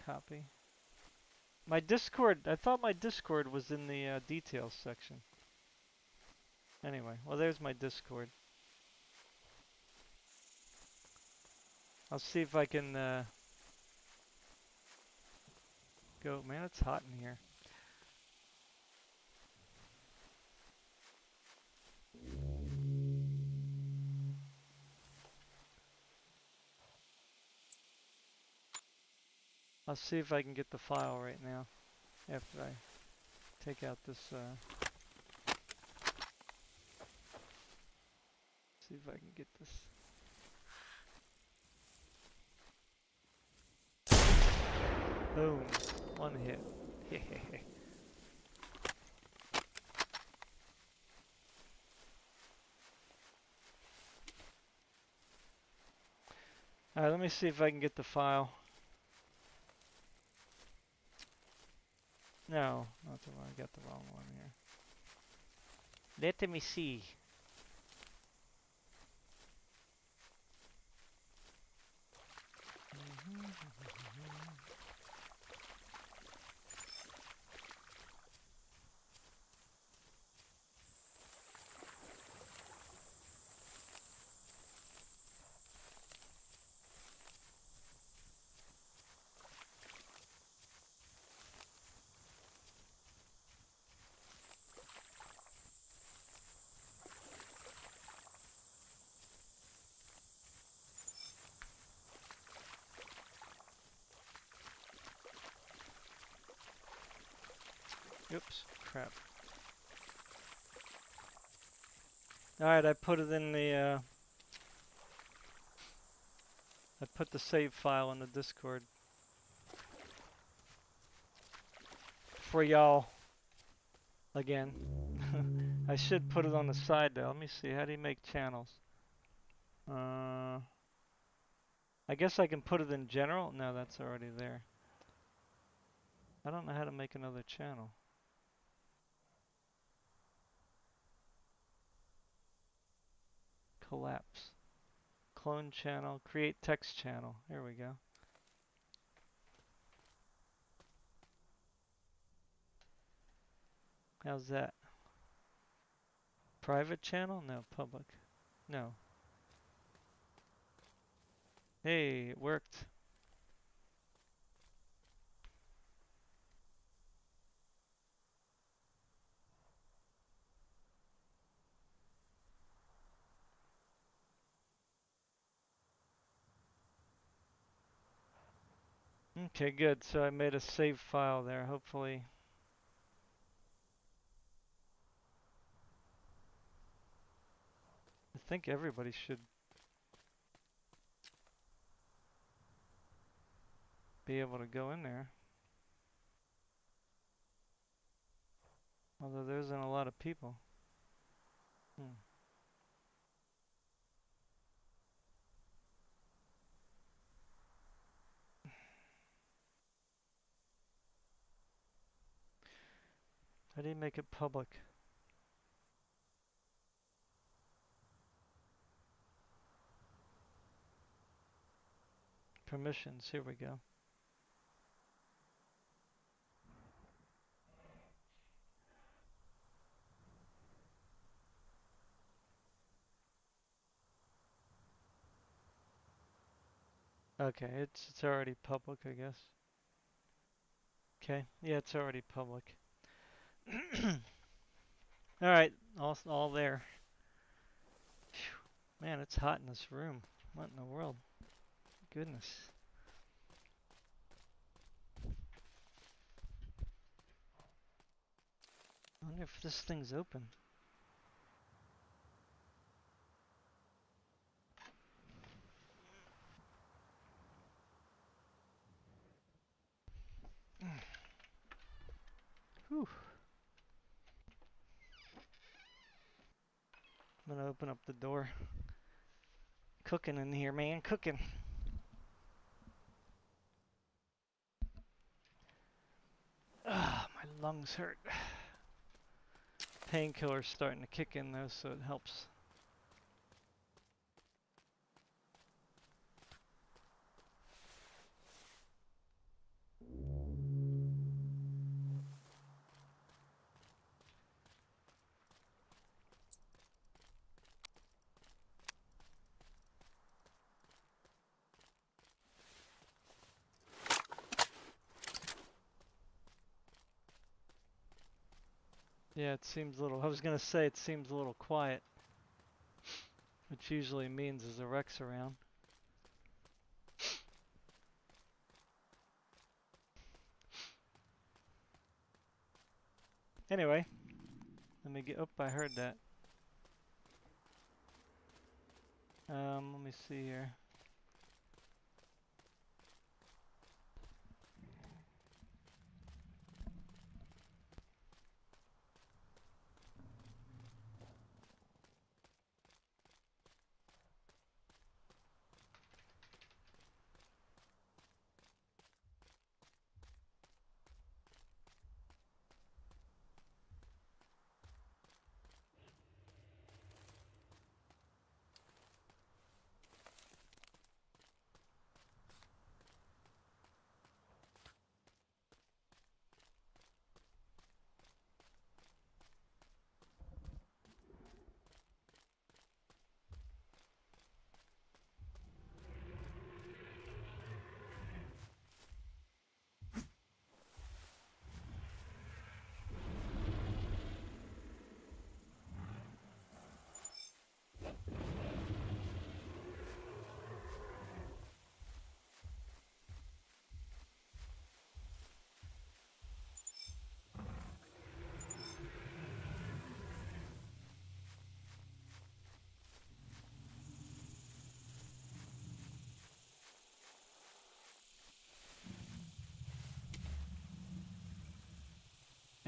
copy. My Discord, I thought my Discord was in the details section. Anyway, well there's my Discord. I'll see if I can go. Man, it's hot in here. I'll see if I can get the file right now after I take out this see if I can get this. Boom. One hit. Alright, let me see if I can get the file. No, not the one. I got the wrong one here. Let me see. Oops, crap. Alright, I put it in the, I put the save file in the Discord. For y'all. Again. I should put it on the side though. Let me see, how do you make channels? I guess I can put it in general? No, that's already there. I don't know how to make another channel. Collapse. Clone channel, create text channel. Here we go. How's that? Private channel? No, public. No. Hey, it worked. Okay, good. So I made a save file there, hopefully. I think everybody should be able to go in there. Although there isn't a lot of people. How do you make it public? Permissions, here we go. Okay, it's already public, I guess. Okay, yeah, it's already public. Alright, all there. Whew. Man, it's hot in this room. What in the world? Goodness. I wonder if this thing's open. Whew. I'm gonna open up the door. Cooking in here, man, cooking. Ah, my lungs hurt. Painkiller's starting to kick in though, so it helps. Yeah, it seems a little, I was gonna say it seems a little quiet, which usually means there's a Rex around. Anyway, let me get, oh, I heard that. Let me see here.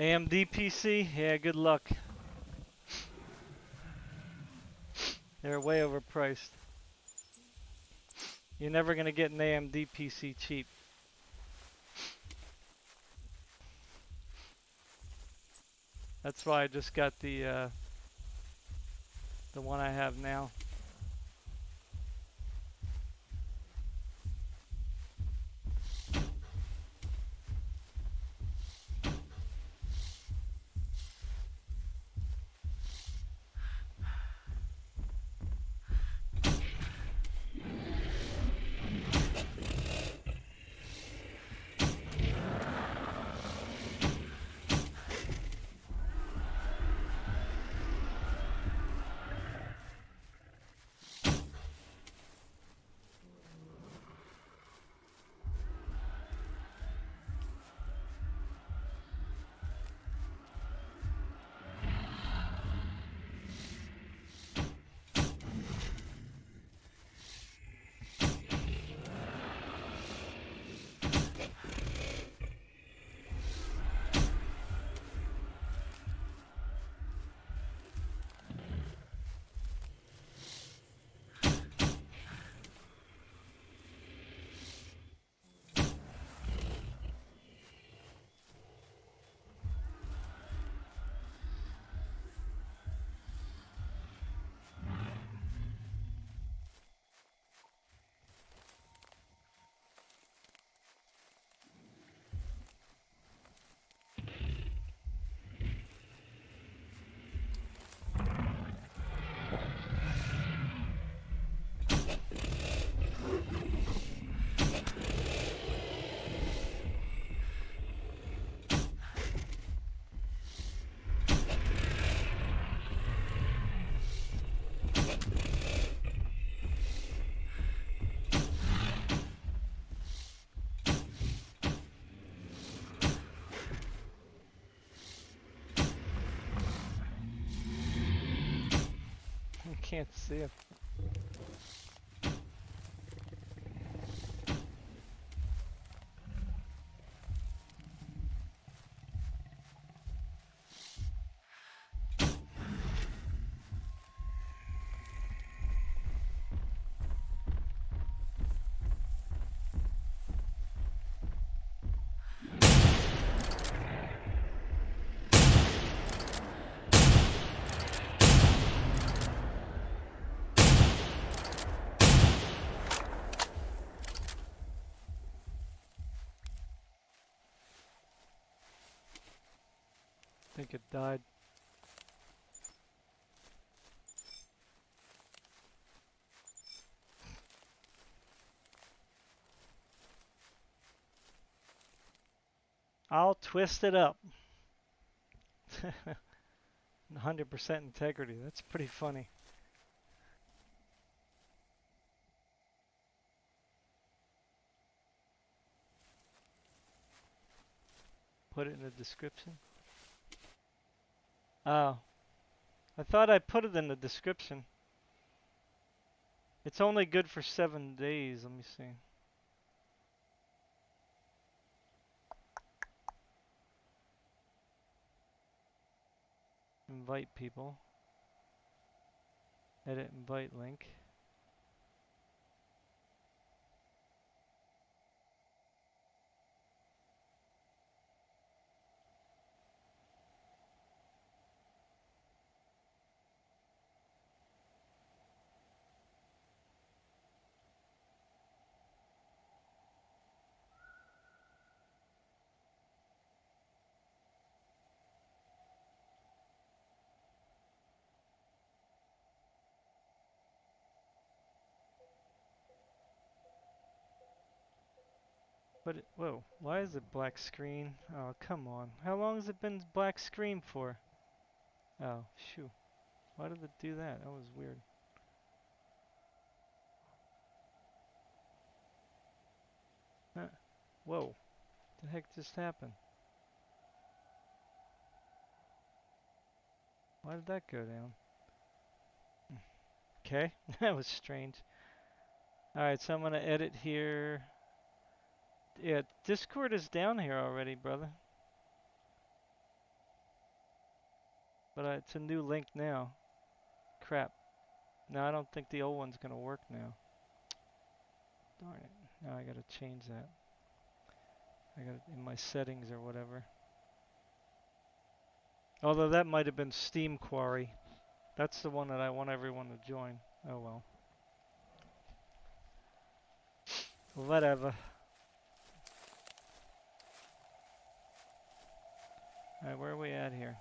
AMD PC? Yeah, good luck. They're way overpriced. You're never gonna get an AMD PC cheap. That's why I just got the one I have now. I can't see it. I think it died. I'll twist it up. 100% integrity. That's pretty funny. Put it in the description. Oh, I thought I put it in the description. It's only good for 7 days. Let me see. Invite people. Edit invite link. But it, whoa, why is it black screen? Oh, come on. How long has it been black screen for? Oh, shoot. Why did it do that? That was weird. Whoa. What the heck just happened? Why did that go down? Okay, that was strange. Alright, so I'm gonna edit here. Yeah, Discord is down here already, brother. But it's a new link now. Crap. No, I don't think the old one's gonna work now. Darn it. Now I gotta change that. I got it in my settings or whatever. Although that might have been Steam Quarry. That's the one that I want everyone to join. Oh well. Whatever. Alright, where are we at here?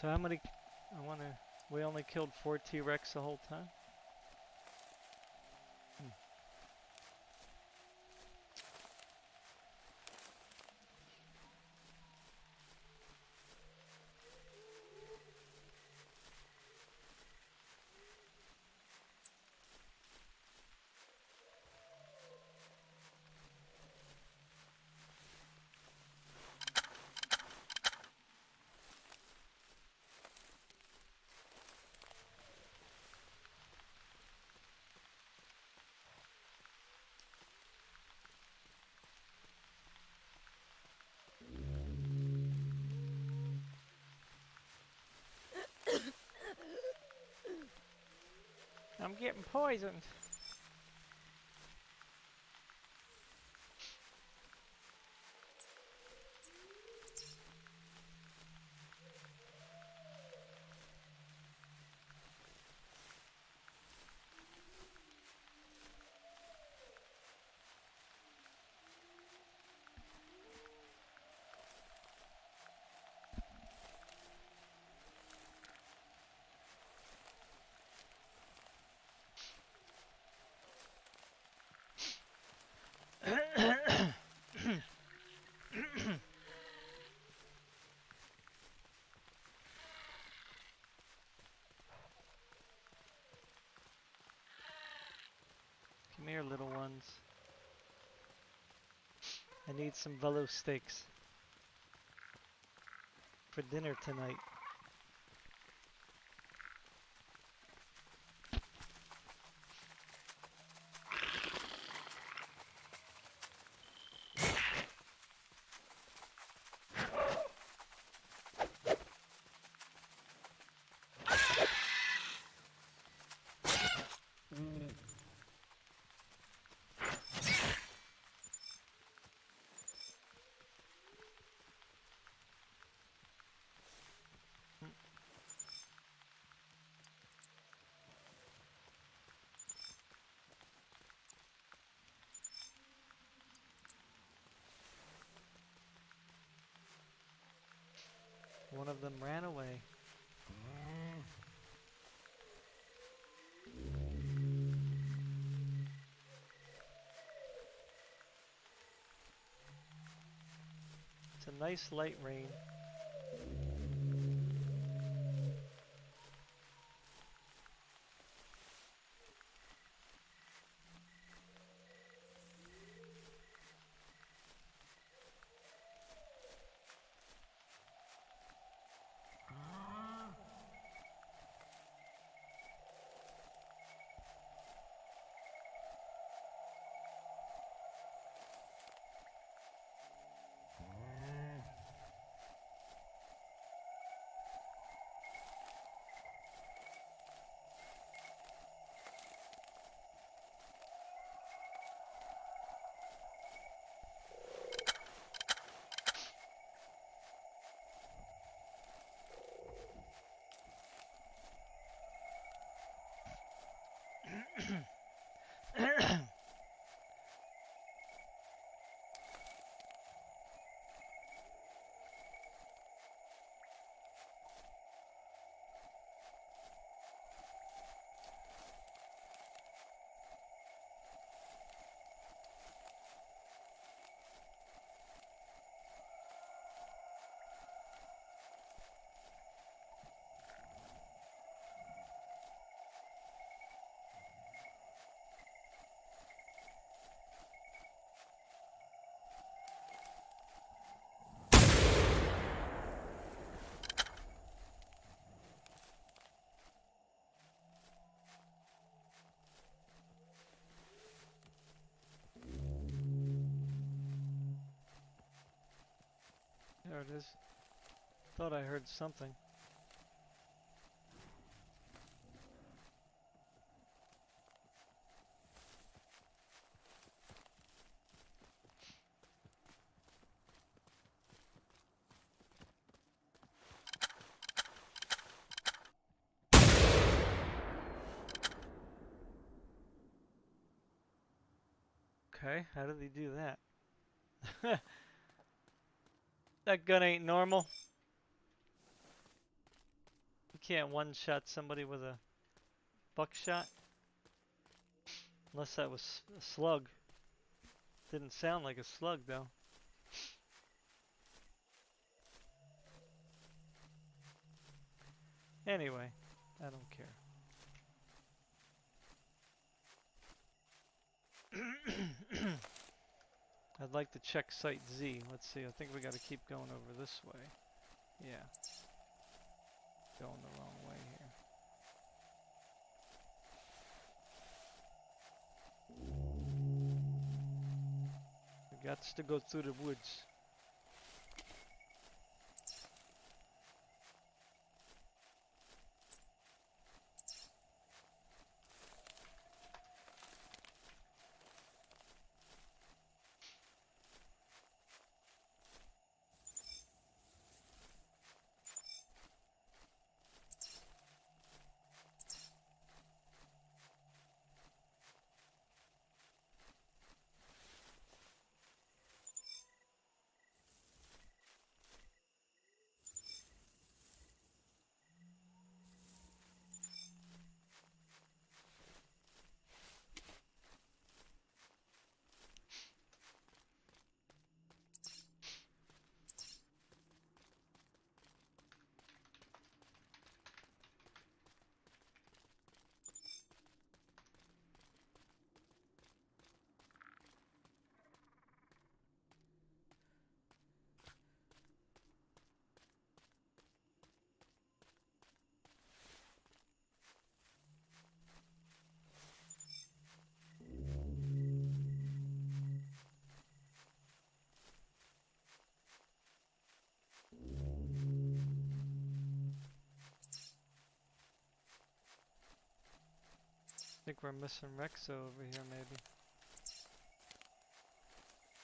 So how many... We only killed 4 T-Rex the whole time? I'm getting poisoned. Come here, little ones. I need some velo steaks for dinner tonight. One of them ran away. It's a nice light rain. it is. Thought I heard something. Okay, how did he do that? That gun ain't normal. You can't one-shot somebody with a buckshot. Unless that was a slug. Didn't sound like a slug though. Anyway, I don't care. I'd like to check Site Z. Let's see, I think we gotta keep going over this way. Yeah. Going the wrong way here. We got to go through the woods. I think we're missing Rexo over here, maybe.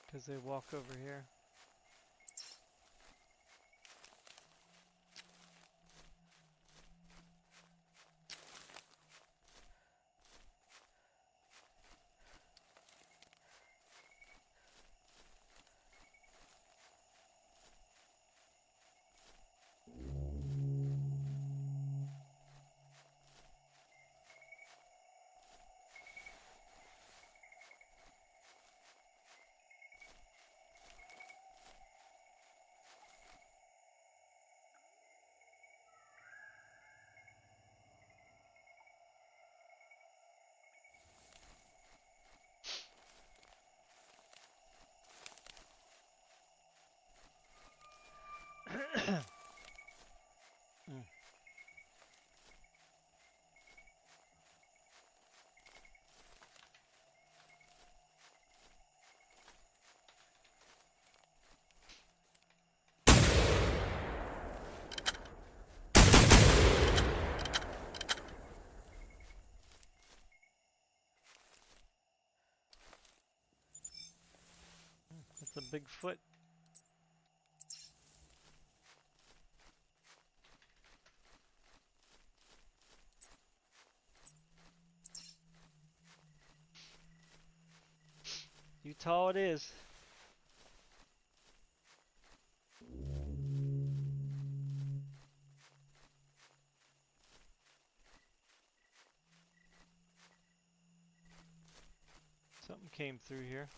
Because they walk over here. That's a big foot. Utah it is. Something came through here.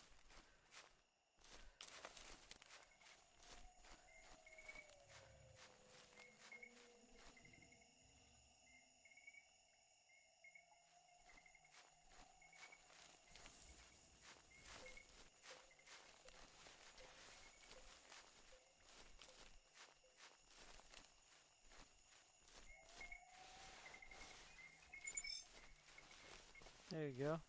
There you go.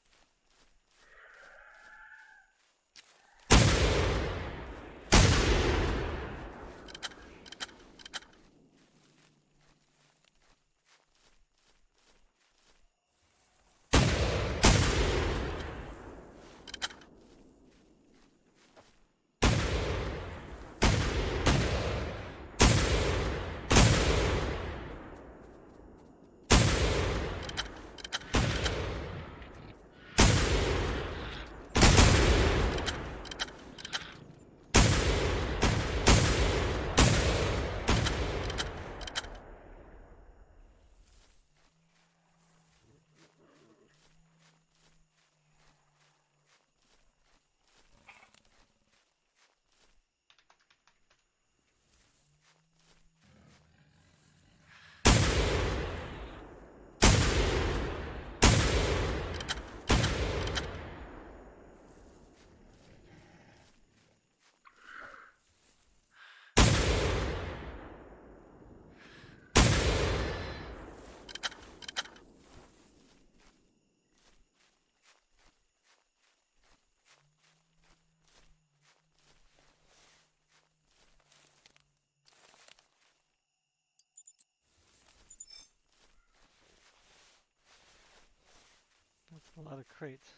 A lot of crates.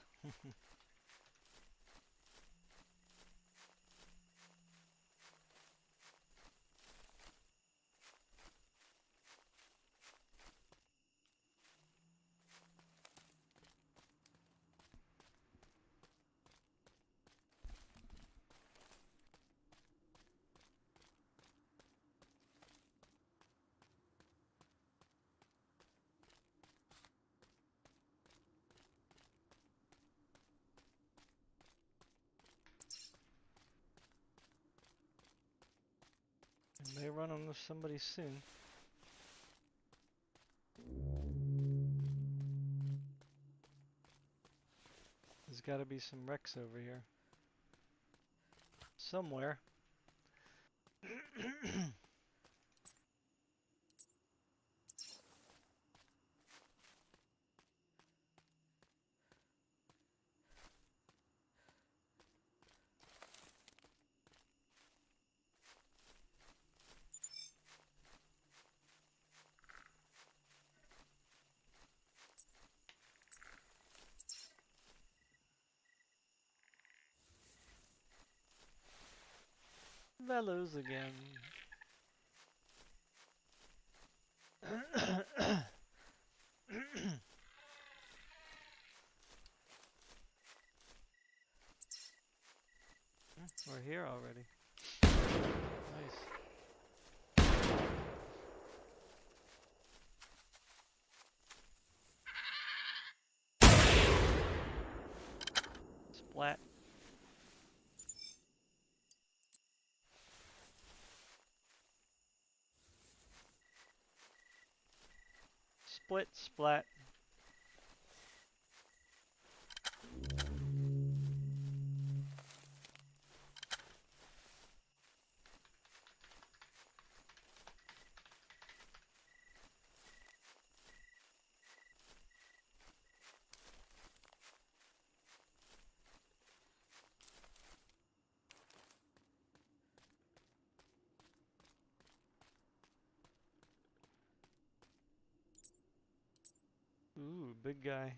I may run into somebody soon. There's got to be some wrecks over here. Somewhere. Velos again. We're here already. Nice. Splat. Split, splat. Ooh, big guy.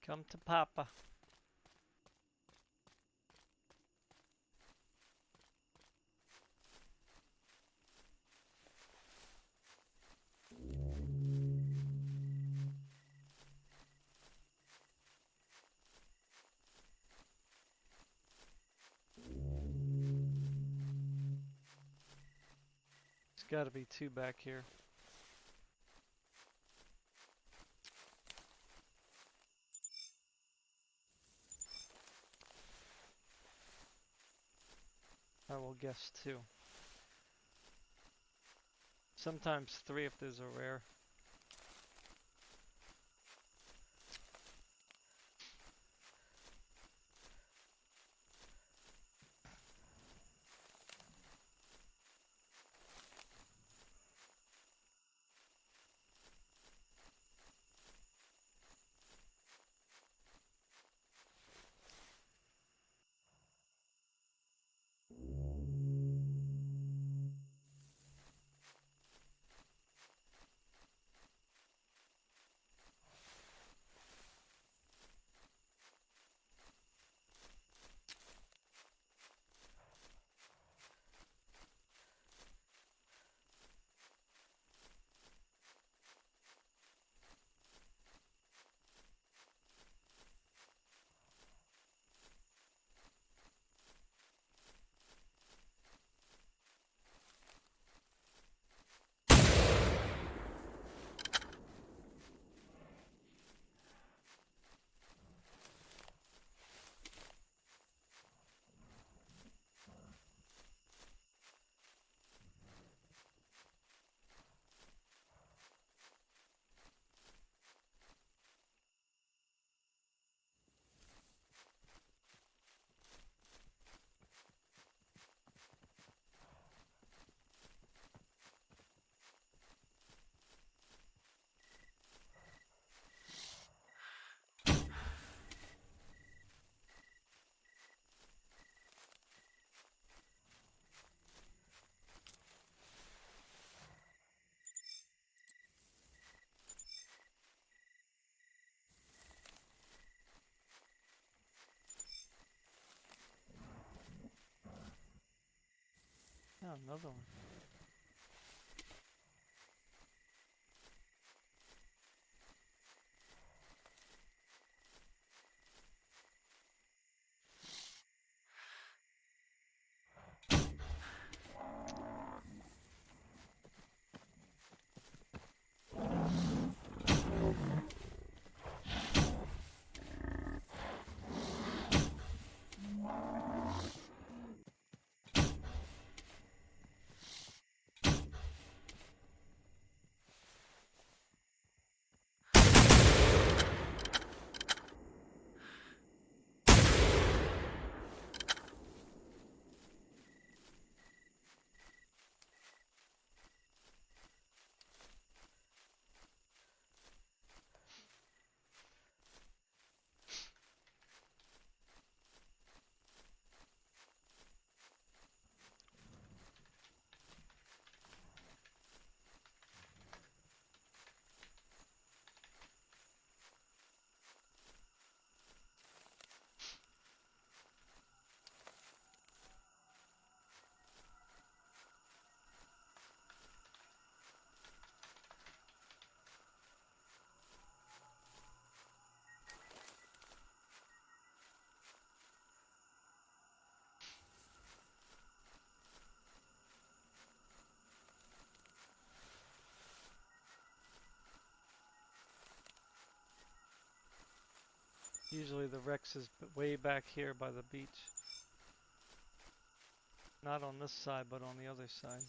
Come to Papa. There's got to be two back here. I will guess two. Sometimes three if there's a rare. Another one. Usually the Rex is way back here by the beach. Not on this side, but on the other side.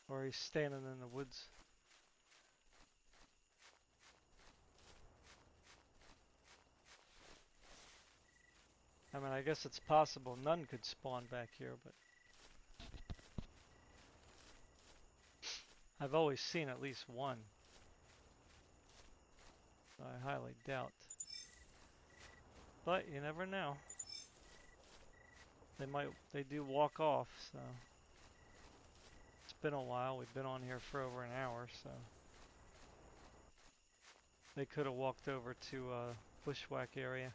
Or he's standing in the woods. I mean, I guess it's possible none could spawn back here, but I've always seen at least one. I highly doubt. But you never know. They do walk off, so. It's been a while. We've been on here for over an hour, so. They could have walked over to Bushwhack area.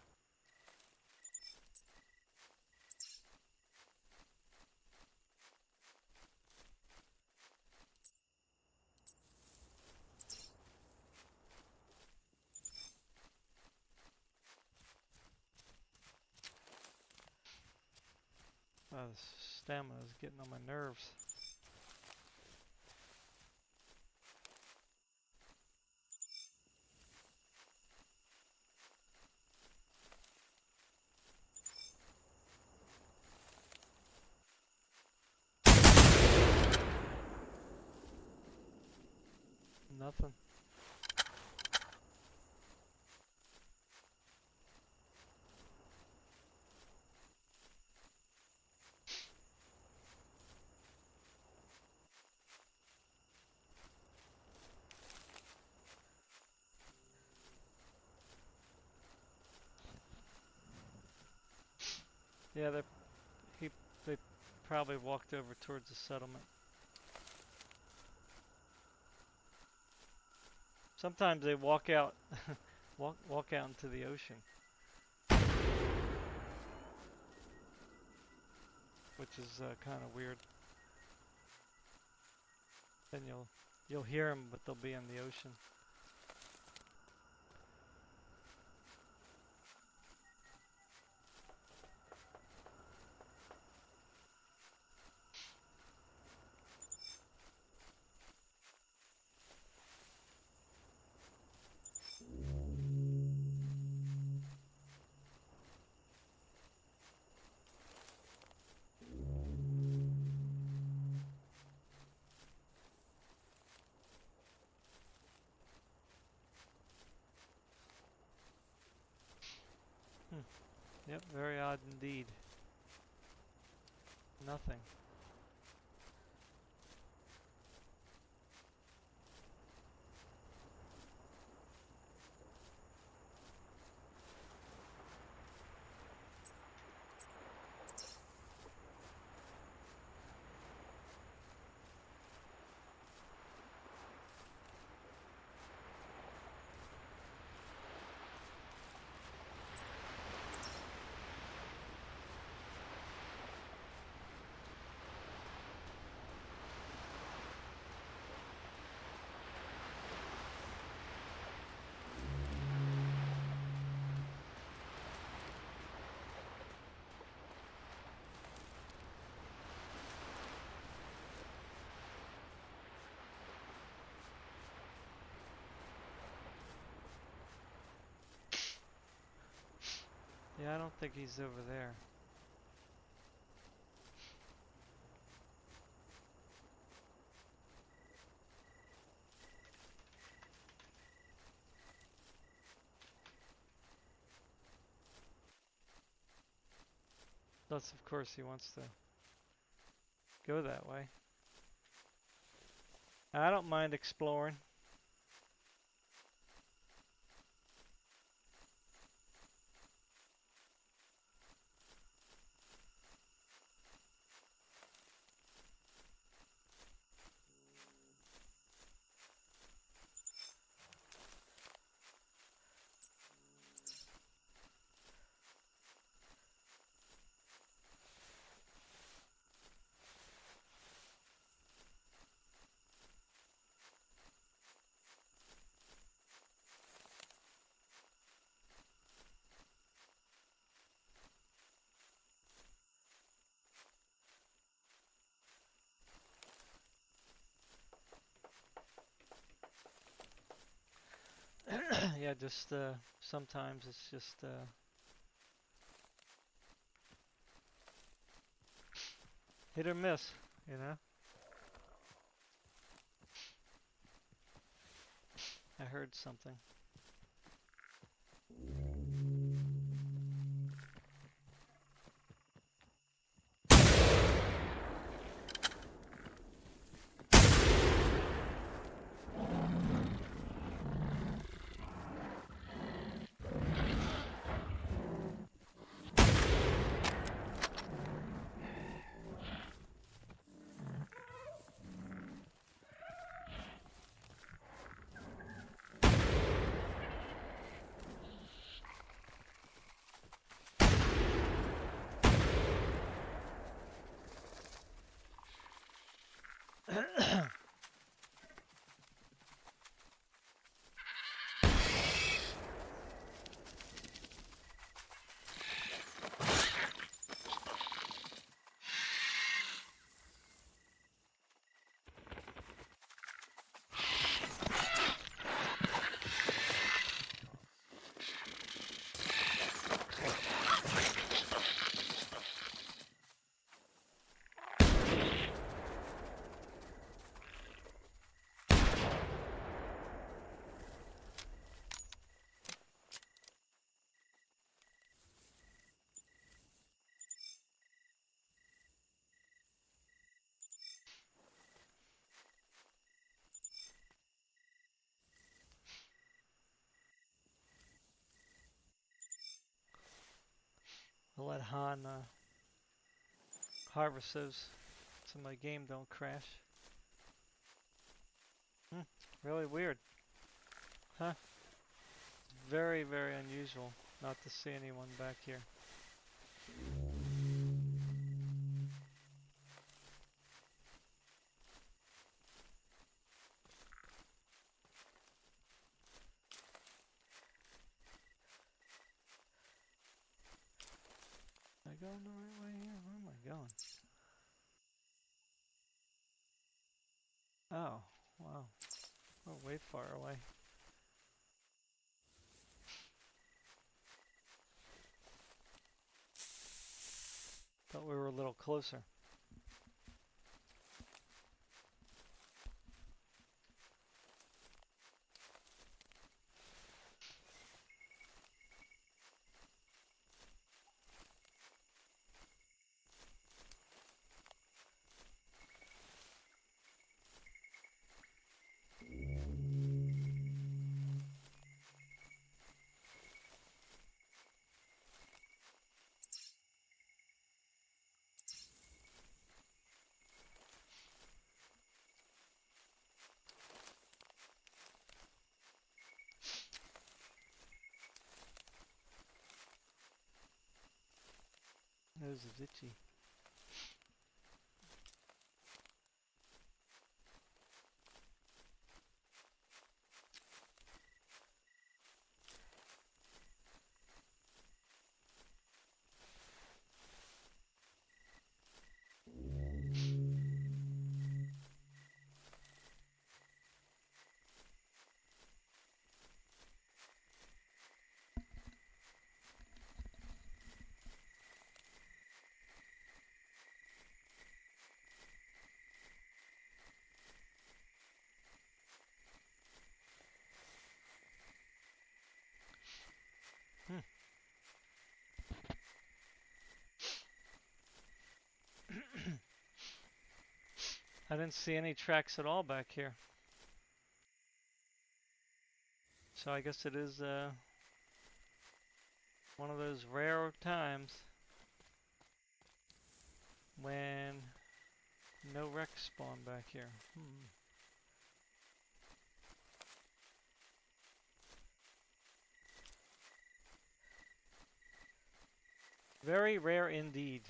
The stamina is getting on my nerves. Nothing. Yeah, they probably walked over towards the settlement. Sometimes they walk out, walk out into the ocean, which is kind of weird. Then you'll hear them, but they'll be in the ocean. Yep, very odd indeed. Nothing. Yeah, I don't think he's over there. Unless, of course, he wants to go that way. I don't mind exploring. Yeah, just sometimes it's just hit or miss, you know? I heard something. I'll let Han harvest those so my game don't crash. Really weird. Huh? Very, very unusual not to see anyone back here. Am I going the right way here? Where am I going? Oh, wow. We're way far away. Thought we were a little closer. Nose is itchy. I didn't see any tracks at all back here. So I guess it is one of those rare times when no wrecks spawn back here. Very rare indeed.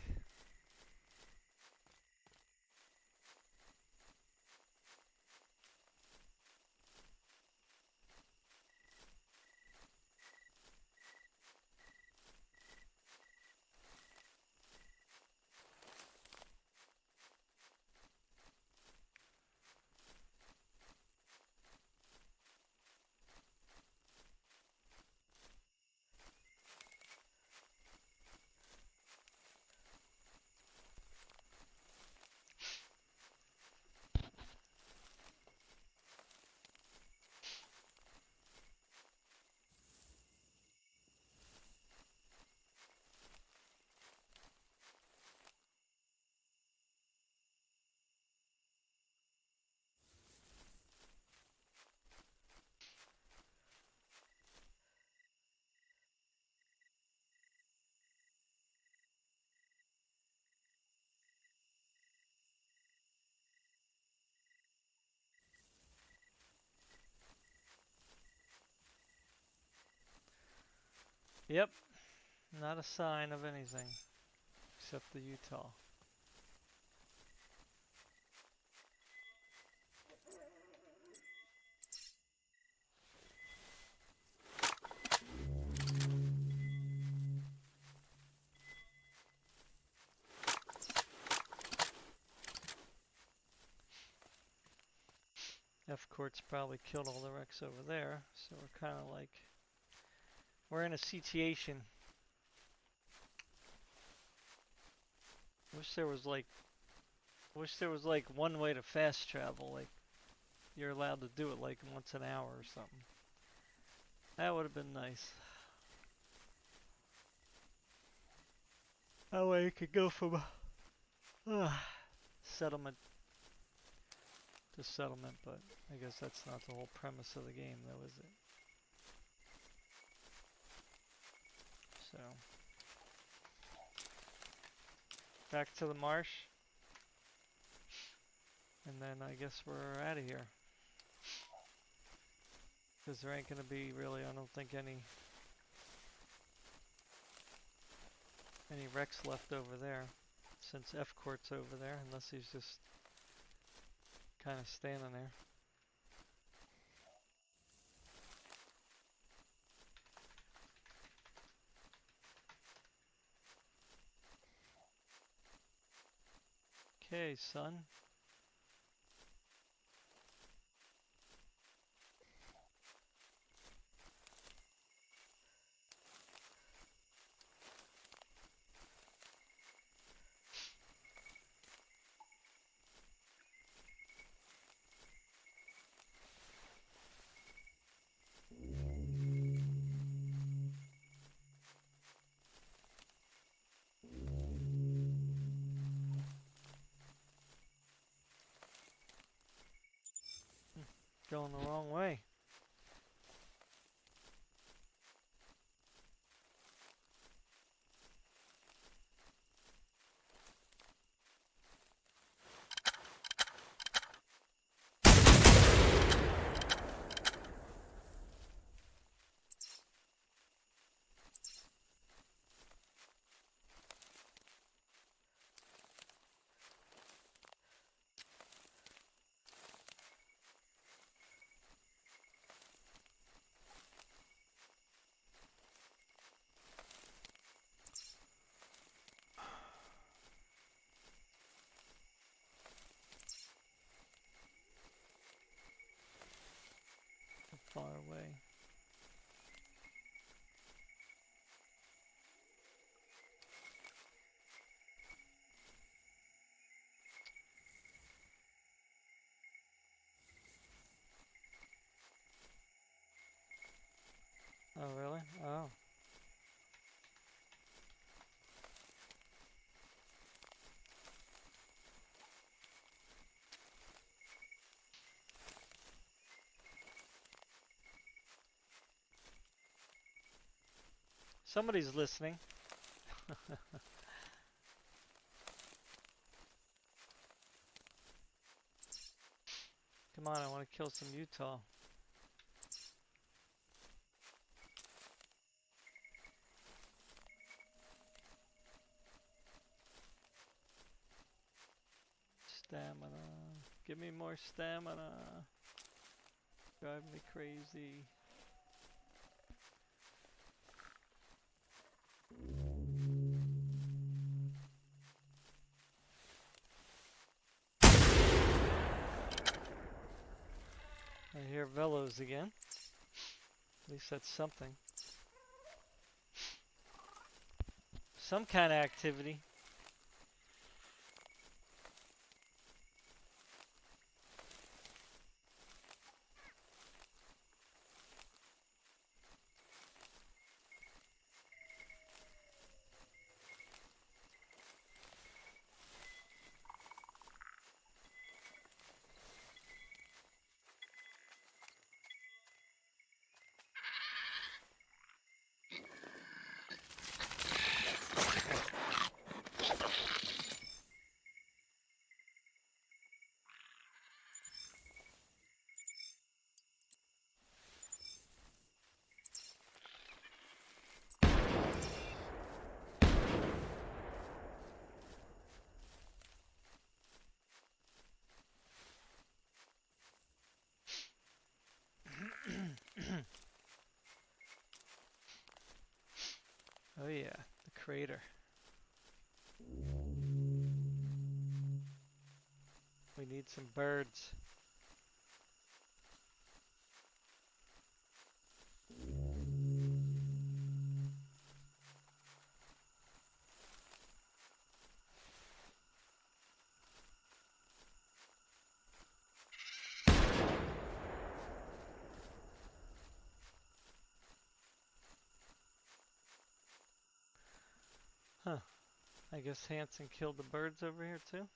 Yep, not a sign of anything except the Utah. F-Court's probably killed all the wrecks over there, so we're kind of like, we're in a situation. Wish there was like one way to fast travel, like you're allowed to do it like once an hour or something. That would have been nice. That way you could go from settlement to settlement, but I guess that's not the whole premise of the game though, is it? So, back to the marsh. And then I guess we're out of here. Because there ain't going to be really, I don't think, any wrecks left over there. Since F-Court's over there, unless he's just kind of standing there. Okay, son. Going the wrong way. Far away. Oh, really? Oh. Somebody's listening. Come on, I want to kill some Utah. Stamina. Give me more stamina. Drive me crazy. I hear Velos again. At least that's something. Some kind of activity. Oh yeah, the crater. We need some birds. Huh. I guess Hanson killed the birds over here too?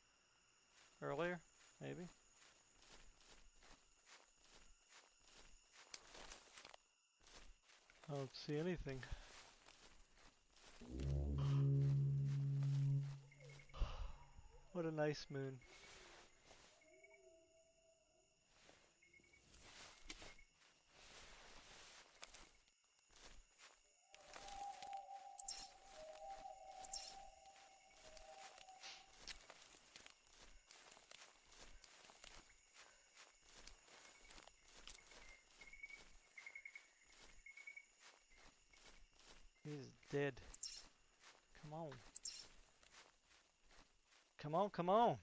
Earlier? Maybe? I don't see anything. What a nice moon. He's dead. Come on. Come on, come on.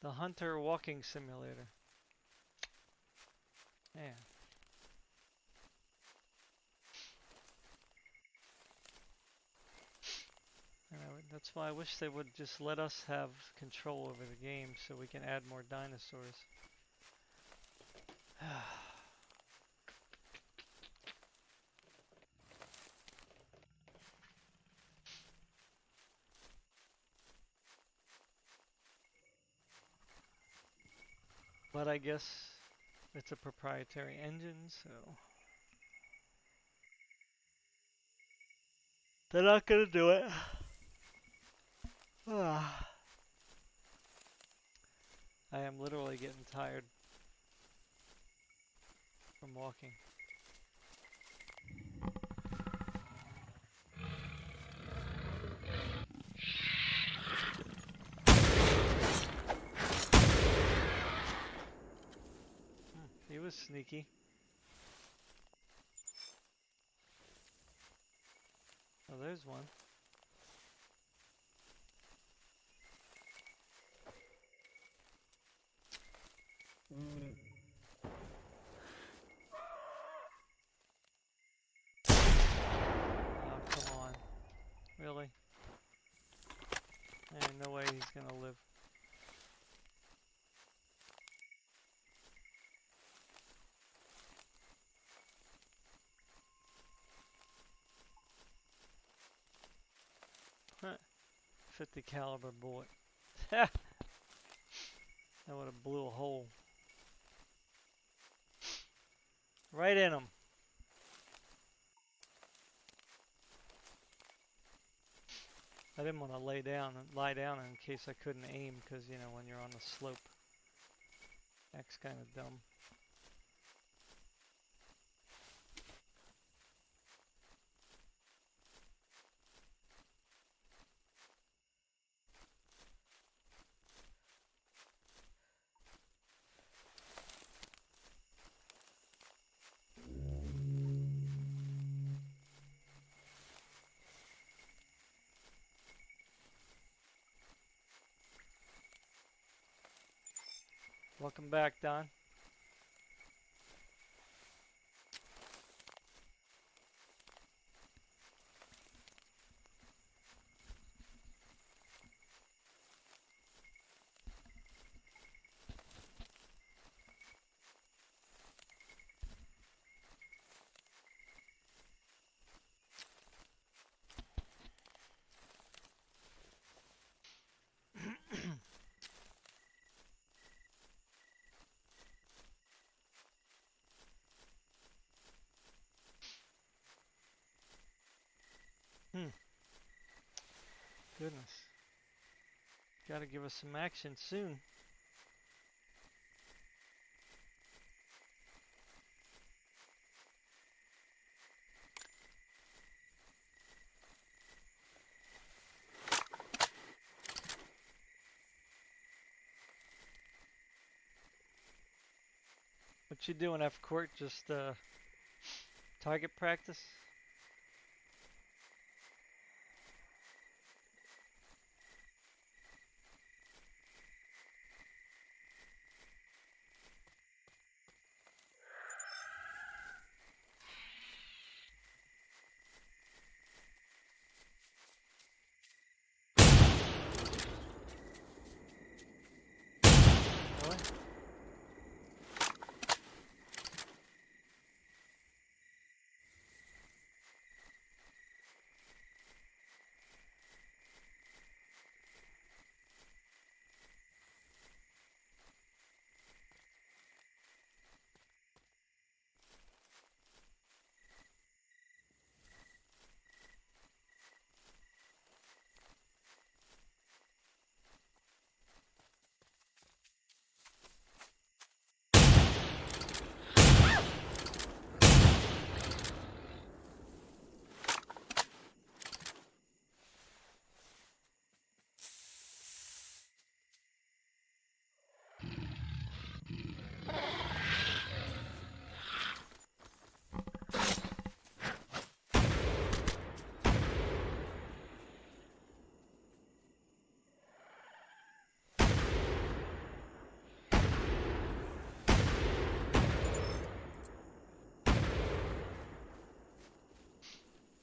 The Hunter walking simulator. Man. That's why I wish they would just let us have control over the game so we can add more dinosaurs. But I guess it's a proprietary engine, so they're not gonna do it. I am literally getting tired from walking. He was sneaky. Oh, there's one. he's gonna live. Huh. 50 caliber bullet. That would have blew a hole right in him. I didn't want to lie down in case I couldn't aim, because you know when you're on the slope, that's kind of dumb. Welcome back, Don. Goodness. Gotta give us some action soon. What you doing, F-Court? Just target practice? Really?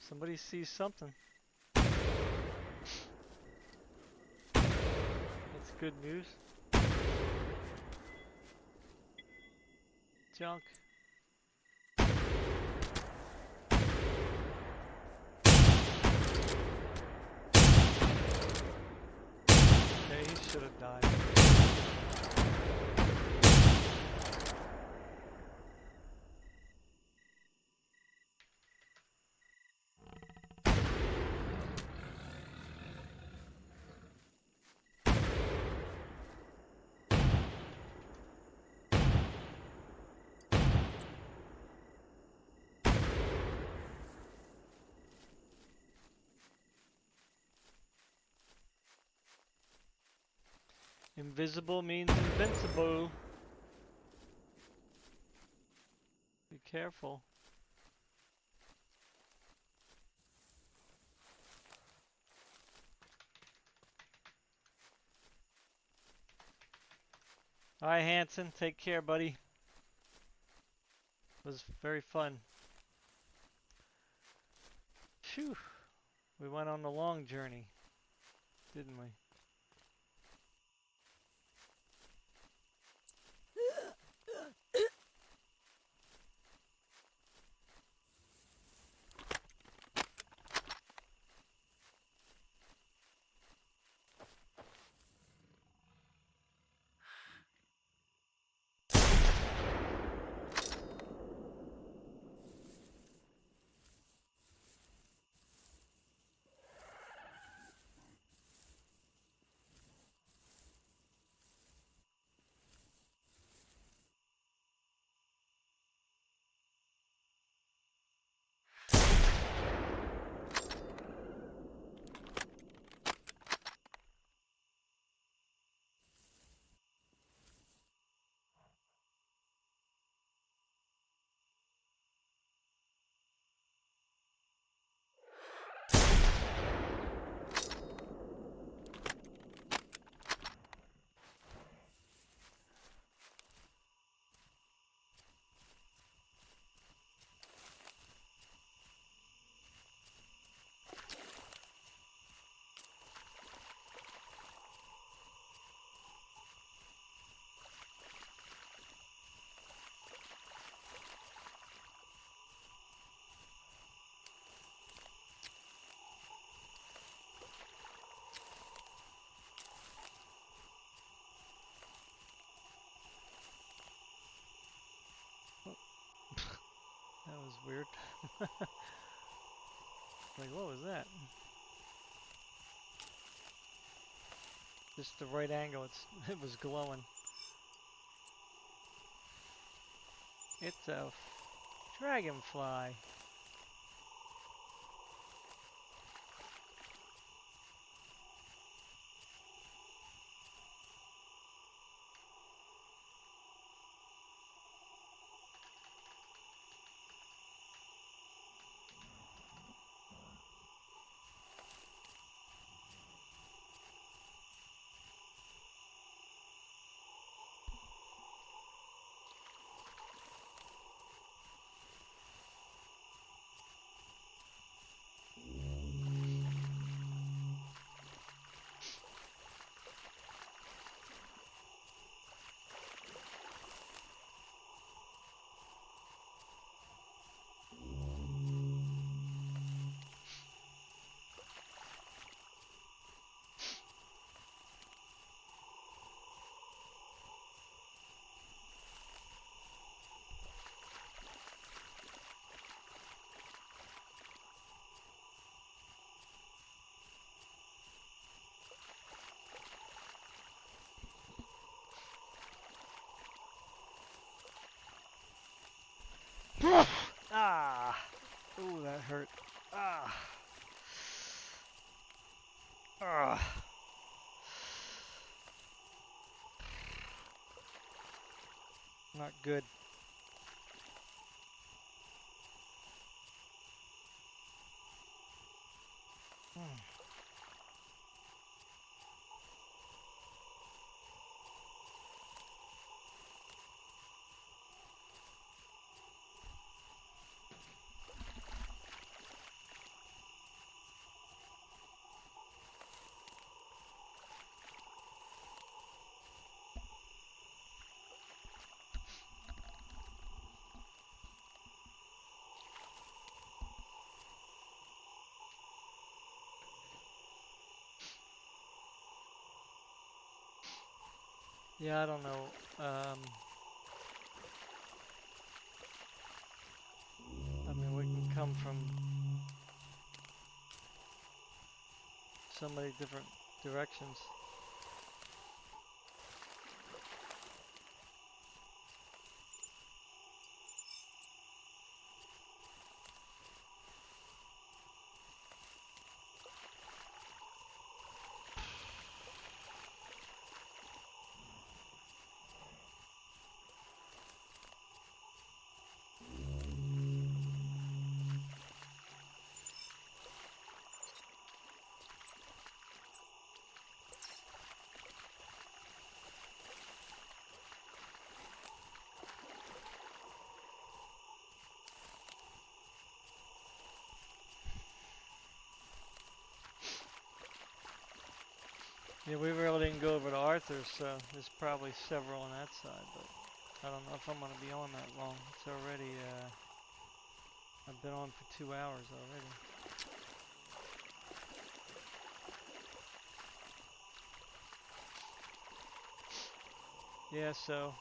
Somebody sees something. That's good news. Junk. Okay, he should have died. Invisible means invincible. Be careful. Alright, Hanson. Take care, buddy. It was very fun. Phew. We went on a long journey, didn't we? was weird. Like, what was that? Just the right angle, it was glowing. It's a dragonfly. Ah! Ooh, that hurt. Ah! Ah! Not good. Yeah, I don't know. I mean, we can come from so many different directions. Yeah, we really didn't go over to Arthur's, so there's probably several on that side, but I don't know if I'm going to be on that long. It's already, I've been on for 2 hours already. Yeah, so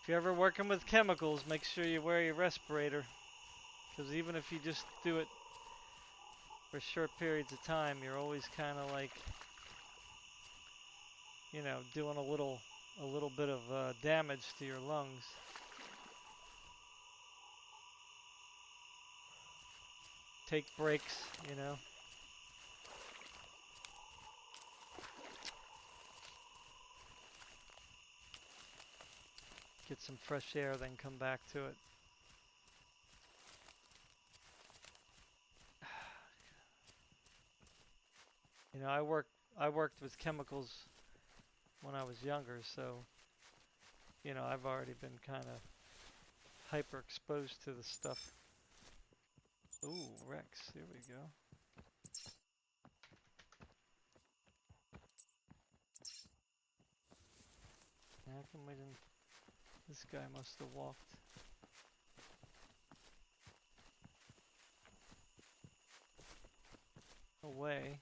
if you're ever working with chemicals, make sure you wear your respirator. Because even if you just do it for short periods of time, you're always kind of like, you know, doing a little bit of damage to your lungs. Take breaks, you know. Get some fresh air, then come back to it. You know, I worked with chemicals when I was younger, so you know, I've already been kind of hyper exposed to the stuff. Ooh, Rex, here we go. How come we didn't? This guy must have walked away.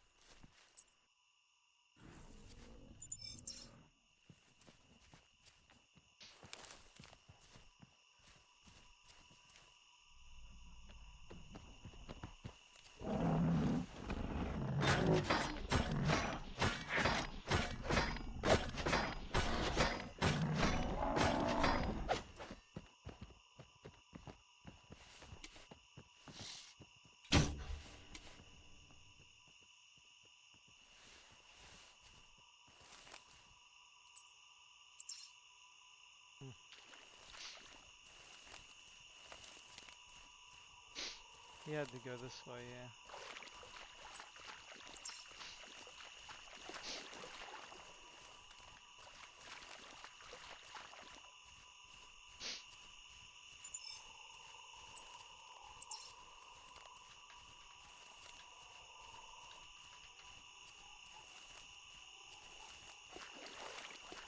He had to go this way, yeah.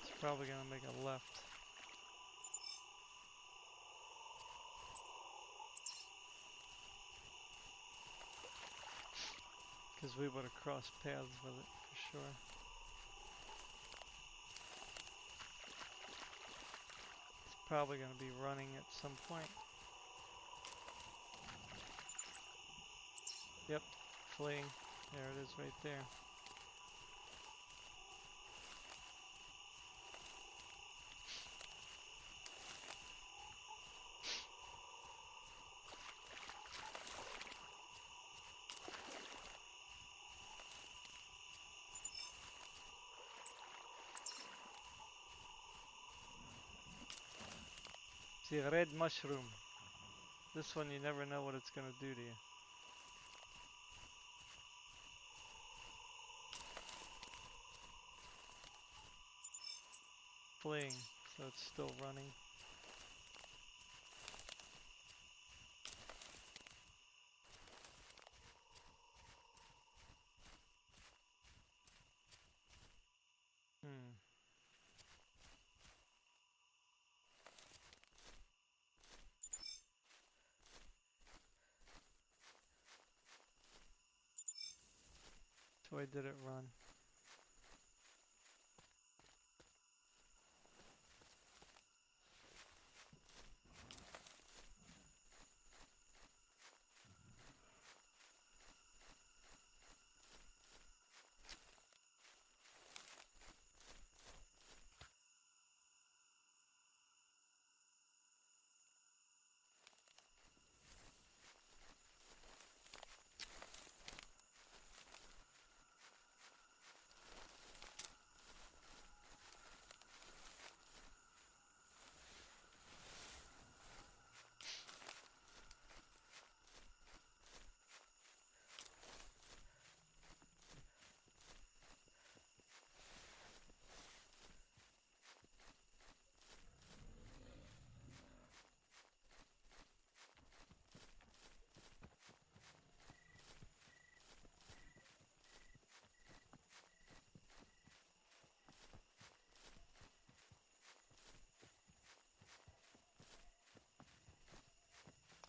He's probably gonna make a left. Because we would have crossed paths with it, for sure. It's probably going to be running at some point. Yep, fleeing. There it is right there. See, a red mushroom. This one, you never know what it's going to do to you. Fleeing, so it's still running. So I did it run.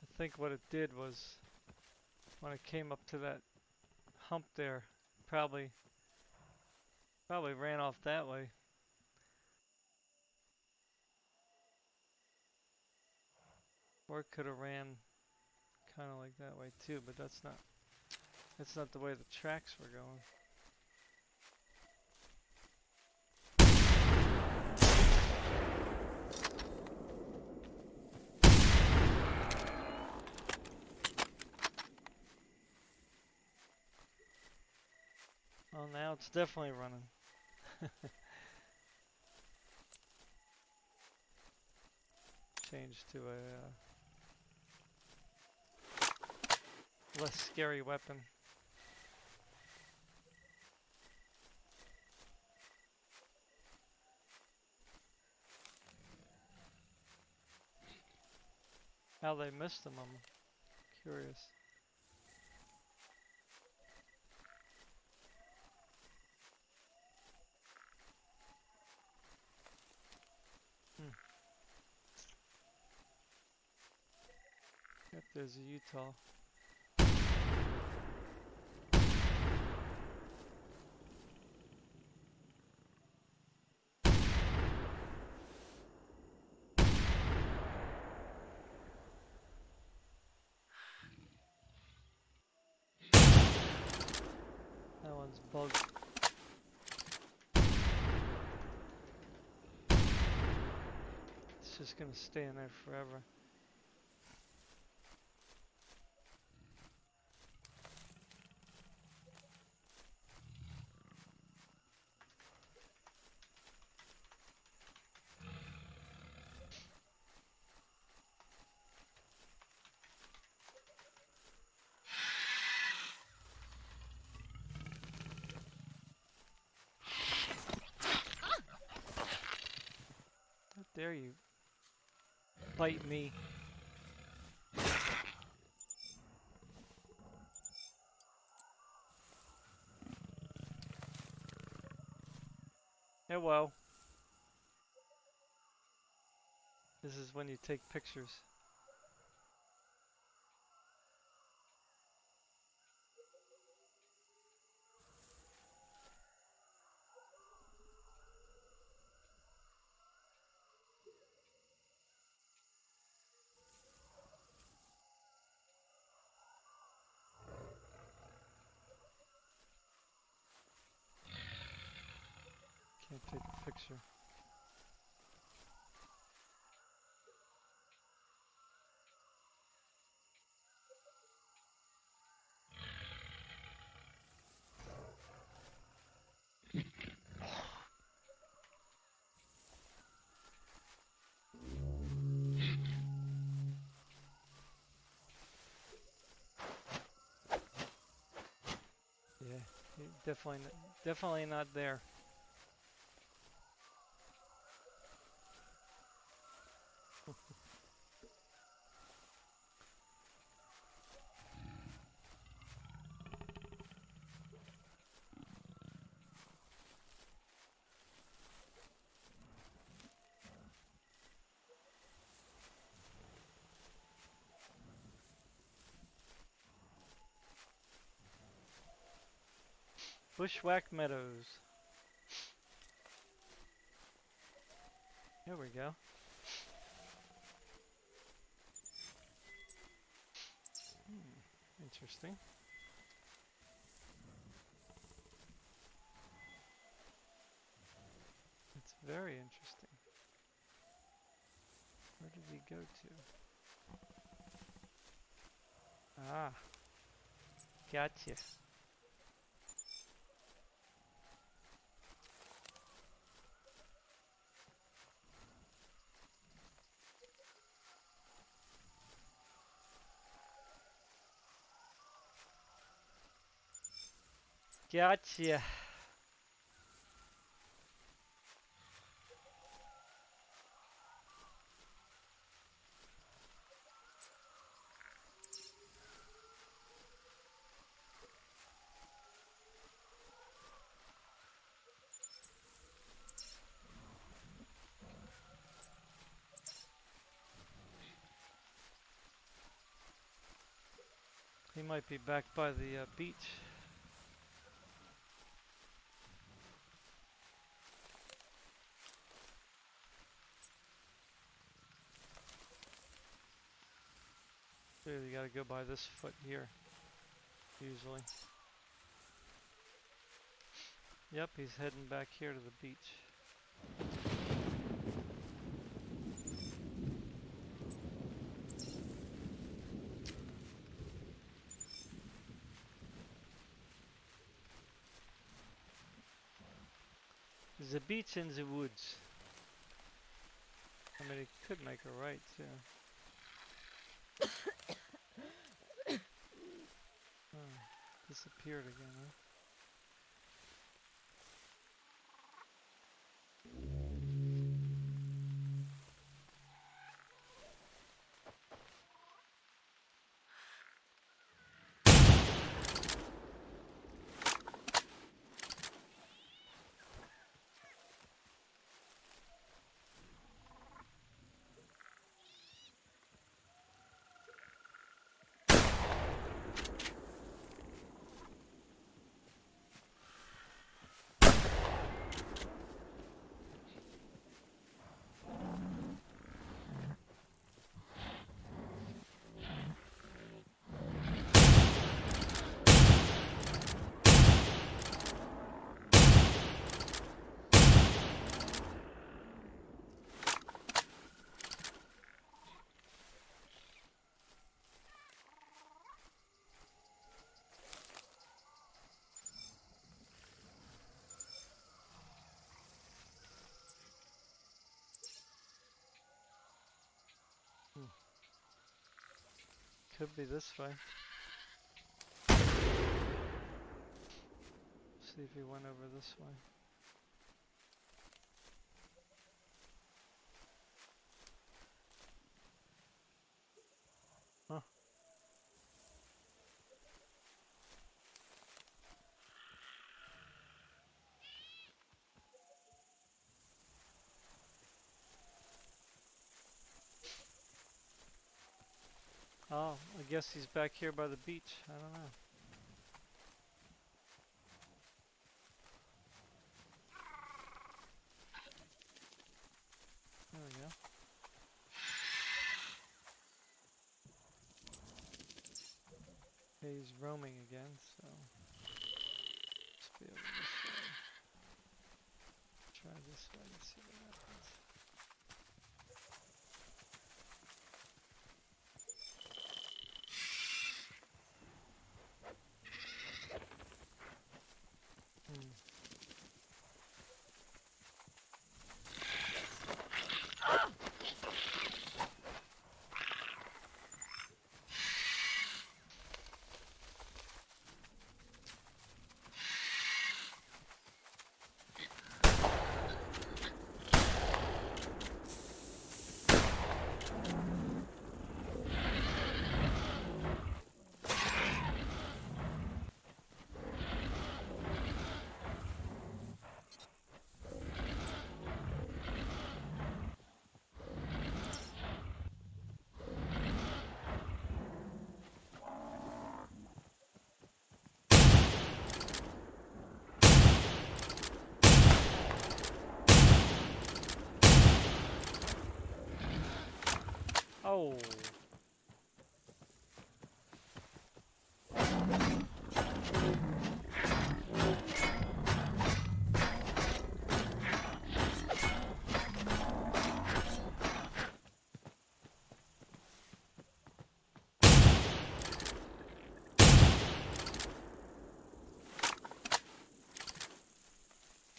I think what it did was, when it came up to that hump there, probably ran off that way. Or it could have ran kind of like that way too, but that's not the way the tracks were going. Oh, now it's definitely running. Change to a less scary weapon. How they missed them, I'm curious. Yep, there's a Utah. That one's bugged. It's just gonna stay in there forever. dare you bite me? Oh well. This is when you take pictures. Can't take a picture. Yeah, definitely not there. Bushwhack Meadows. There we go. Interesting. It's very interesting. Where did he go to? Ah, gotcha. Gotcha. He might be back by the beach. So you gotta go by this foot here, usually. Yep, he's heading back here to the beach. There's a beach in the woods. I mean, it could make a right, too. Oh, disappeared again, huh? Could be this way. See if he went over this way. Oh, I guess he's back here by the beach. I don't know. There we go. Okay, he's roaming again, so let's be able this way. Try this way and see what happens. Oh.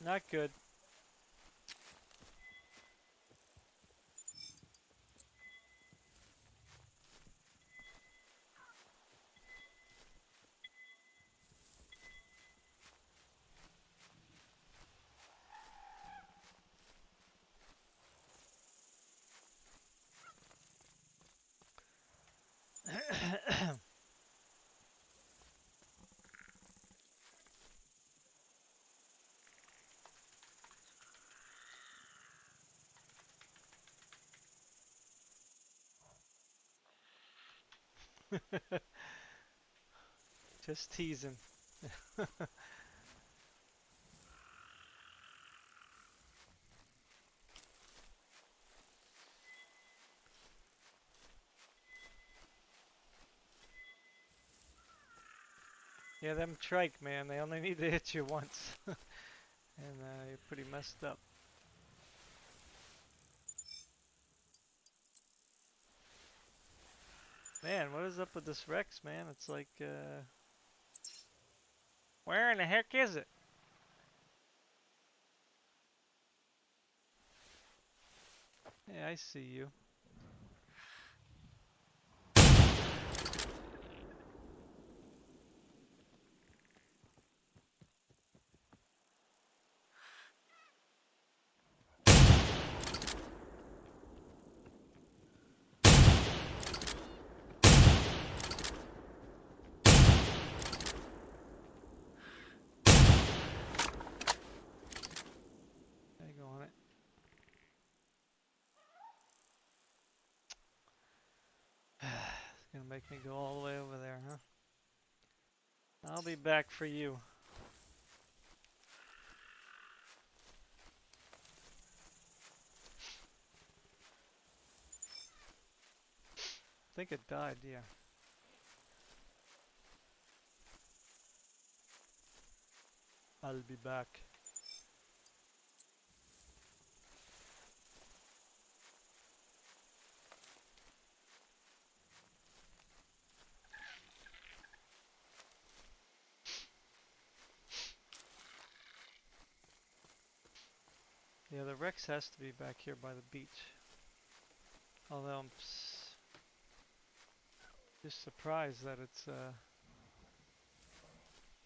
Not good. Just teasing. Yeah, them trike, man, they only need to hit you once. And you're pretty messed up. Man, what is up with this Rex, man? It's like, where in the heck is it? Hey, I see you. I go on it. It's gonna make me go all the way over there, huh? I'll be back for you. I think it died, yeah. I'll be back. Yeah, the Rex has to be back here by the beach. Although I'm just surprised that it's,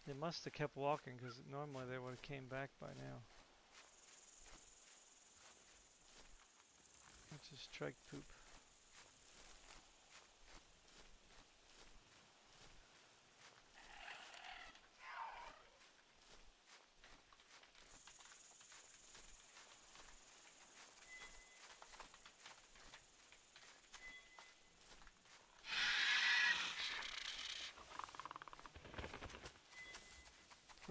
they must have kept walking because normally they would have came back by now. Let's just trike poop.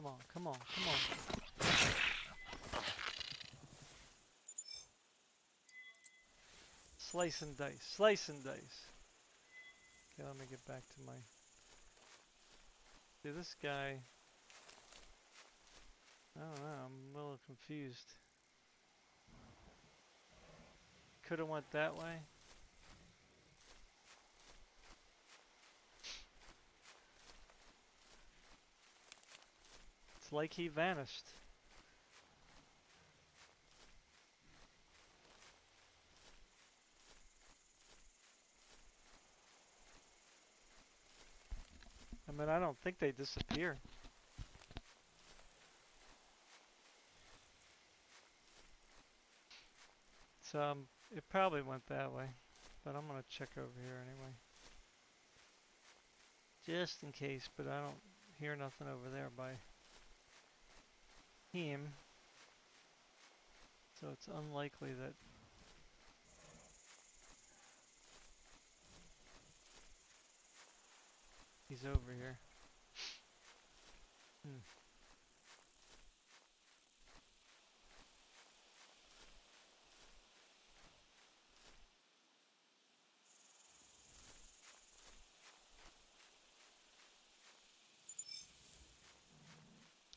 Come on, come on, come on. Slice and dice, slice and dice. Okay, let me get back to my... See, this guy... I don't know, I'm a little confused. Could have went that way. It's like he vanished. I mean, I don't think they disappear. So, it probably went that way. But I'm gonna check over here anyway. Just in case, but I don't hear nothing over there by him. So it's unlikely that he's over here.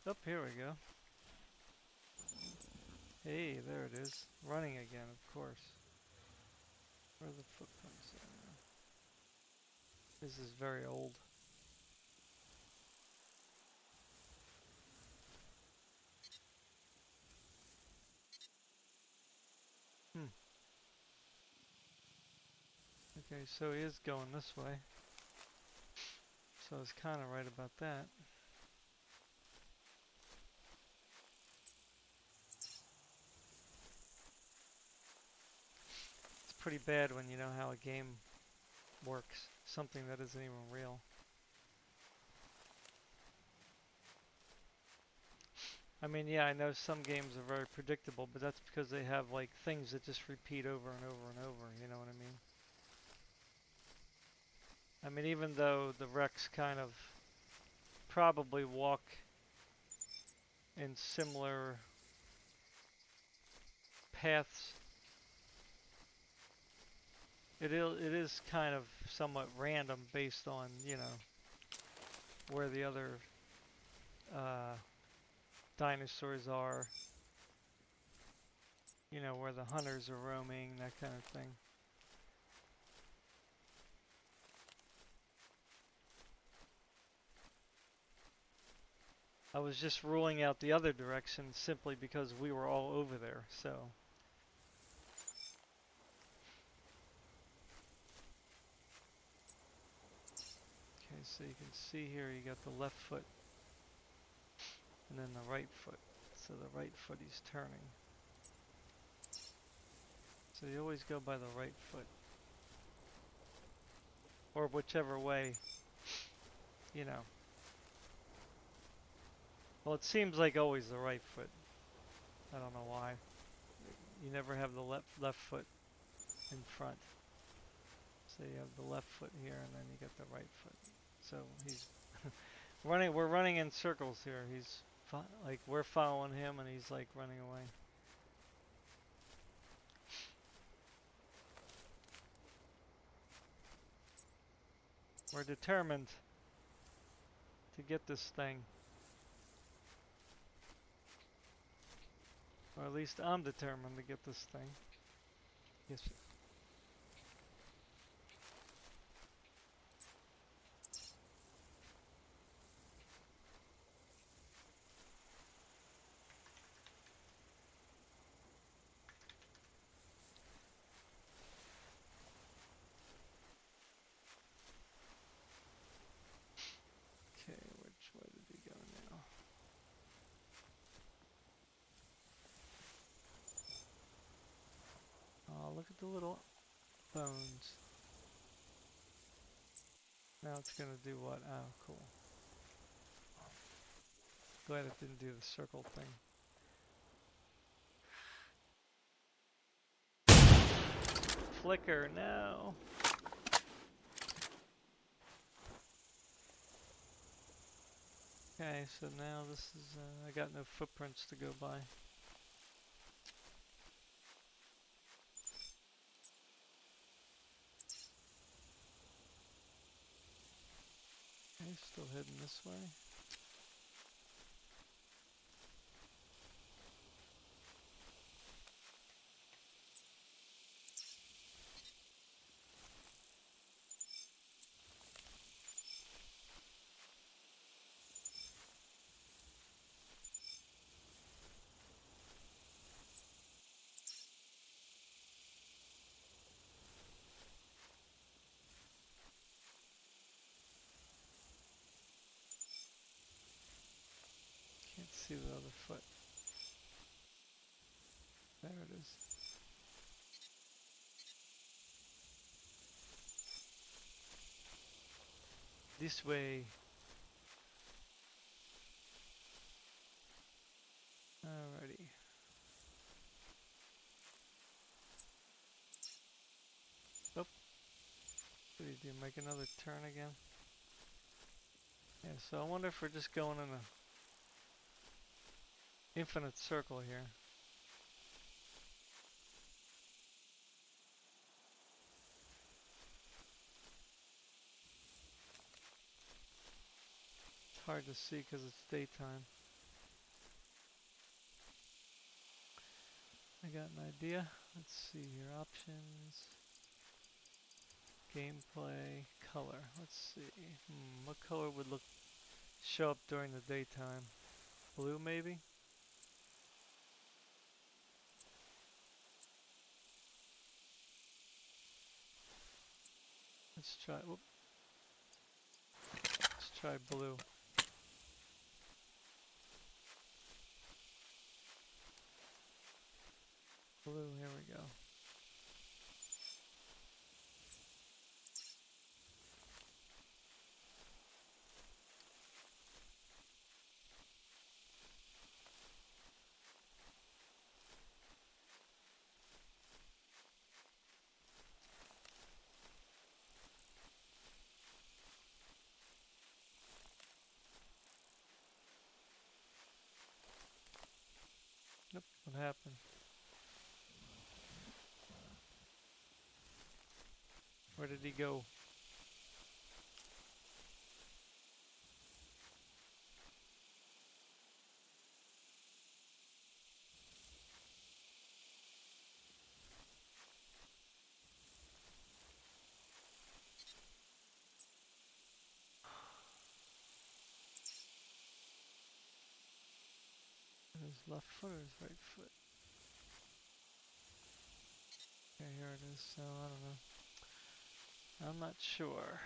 Oh, here we go. Hey, there it is. Running again, of course. Where are the footprints? This is very old. Okay, so he is going this way. So I was kind of right about that. It's pretty bad when you know how a game works. Something that isn't even real. I mean, yeah, I know some games are very predictable, but that's because they have like things that just repeat over and over and over, you know what I mean? I mean, even though the wrecks kind of probably walk in similar paths, it is kind of somewhat random based on, you know, where the other dinosaurs are, you know, where the hunters are roaming, that kind of thing. I was just ruling out the other direction simply because we were all over there, so. Okay, so you can see here you got the left foot and then the right foot. So the right foot he's turning. So you always go by the right foot. Or whichever way, you know. Well, it seems like always the right foot. I don't know why. You never have the left foot in front. So you have the left foot here and then you get the right foot. So he's running, we're running in circles here. He's like, we're following him and he's like running away. We're determined to get this thing. Or at least I'm determined to get this thing. Yes. Okay, which way did he go now? Oh, look at the little bones. Now it's gonna do what? Oh, cool. Glad it didn't do the circle thing. Flicker, no. Okay, so now this is, I got no footprints to go by. Okay, still heading this way. Can't see the other foot. There it is. This way. Alrighty. Oh. What do you do? Make another turn again? Yeah, so I wonder if we're just going in a infinite circle here. It's hard to see because it's daytime. I got an idea. Let's see here. Options. Gameplay. Color. Let's see. What color would show up during the daytime? Blue maybe? Let's try. Whoop. Let's try blue. Blue. Here we go. Nope. What happened? Where did he go? His left foot or his right foot? Okay, here it is. So I don't know. I'm not sure.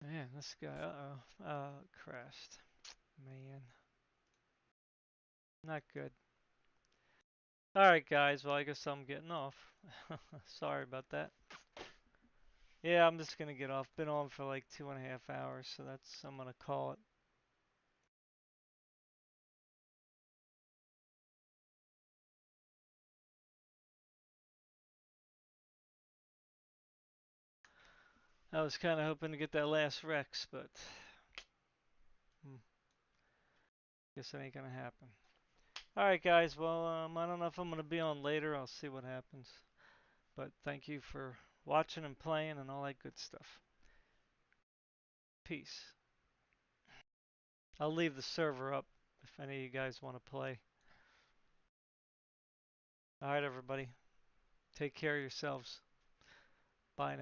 Man, this guy. Crashed. Man, not good. Alright guys, well I guess I'm getting off. Sorry about that. Yeah, I'm just gonna get off. Been on for like 2.5 hours, so I'm gonna call it. I was kind of hoping to get that last Rex, but guess it ain't gonna happen. Alright guys, well I don't know if I'm gonna be on later. I'll see what happens. But thank you for watching and playing and all that good stuff. Peace. I'll leave the server up if any of you guys want to play. Alright everybody. Take care of yourselves. Bye now.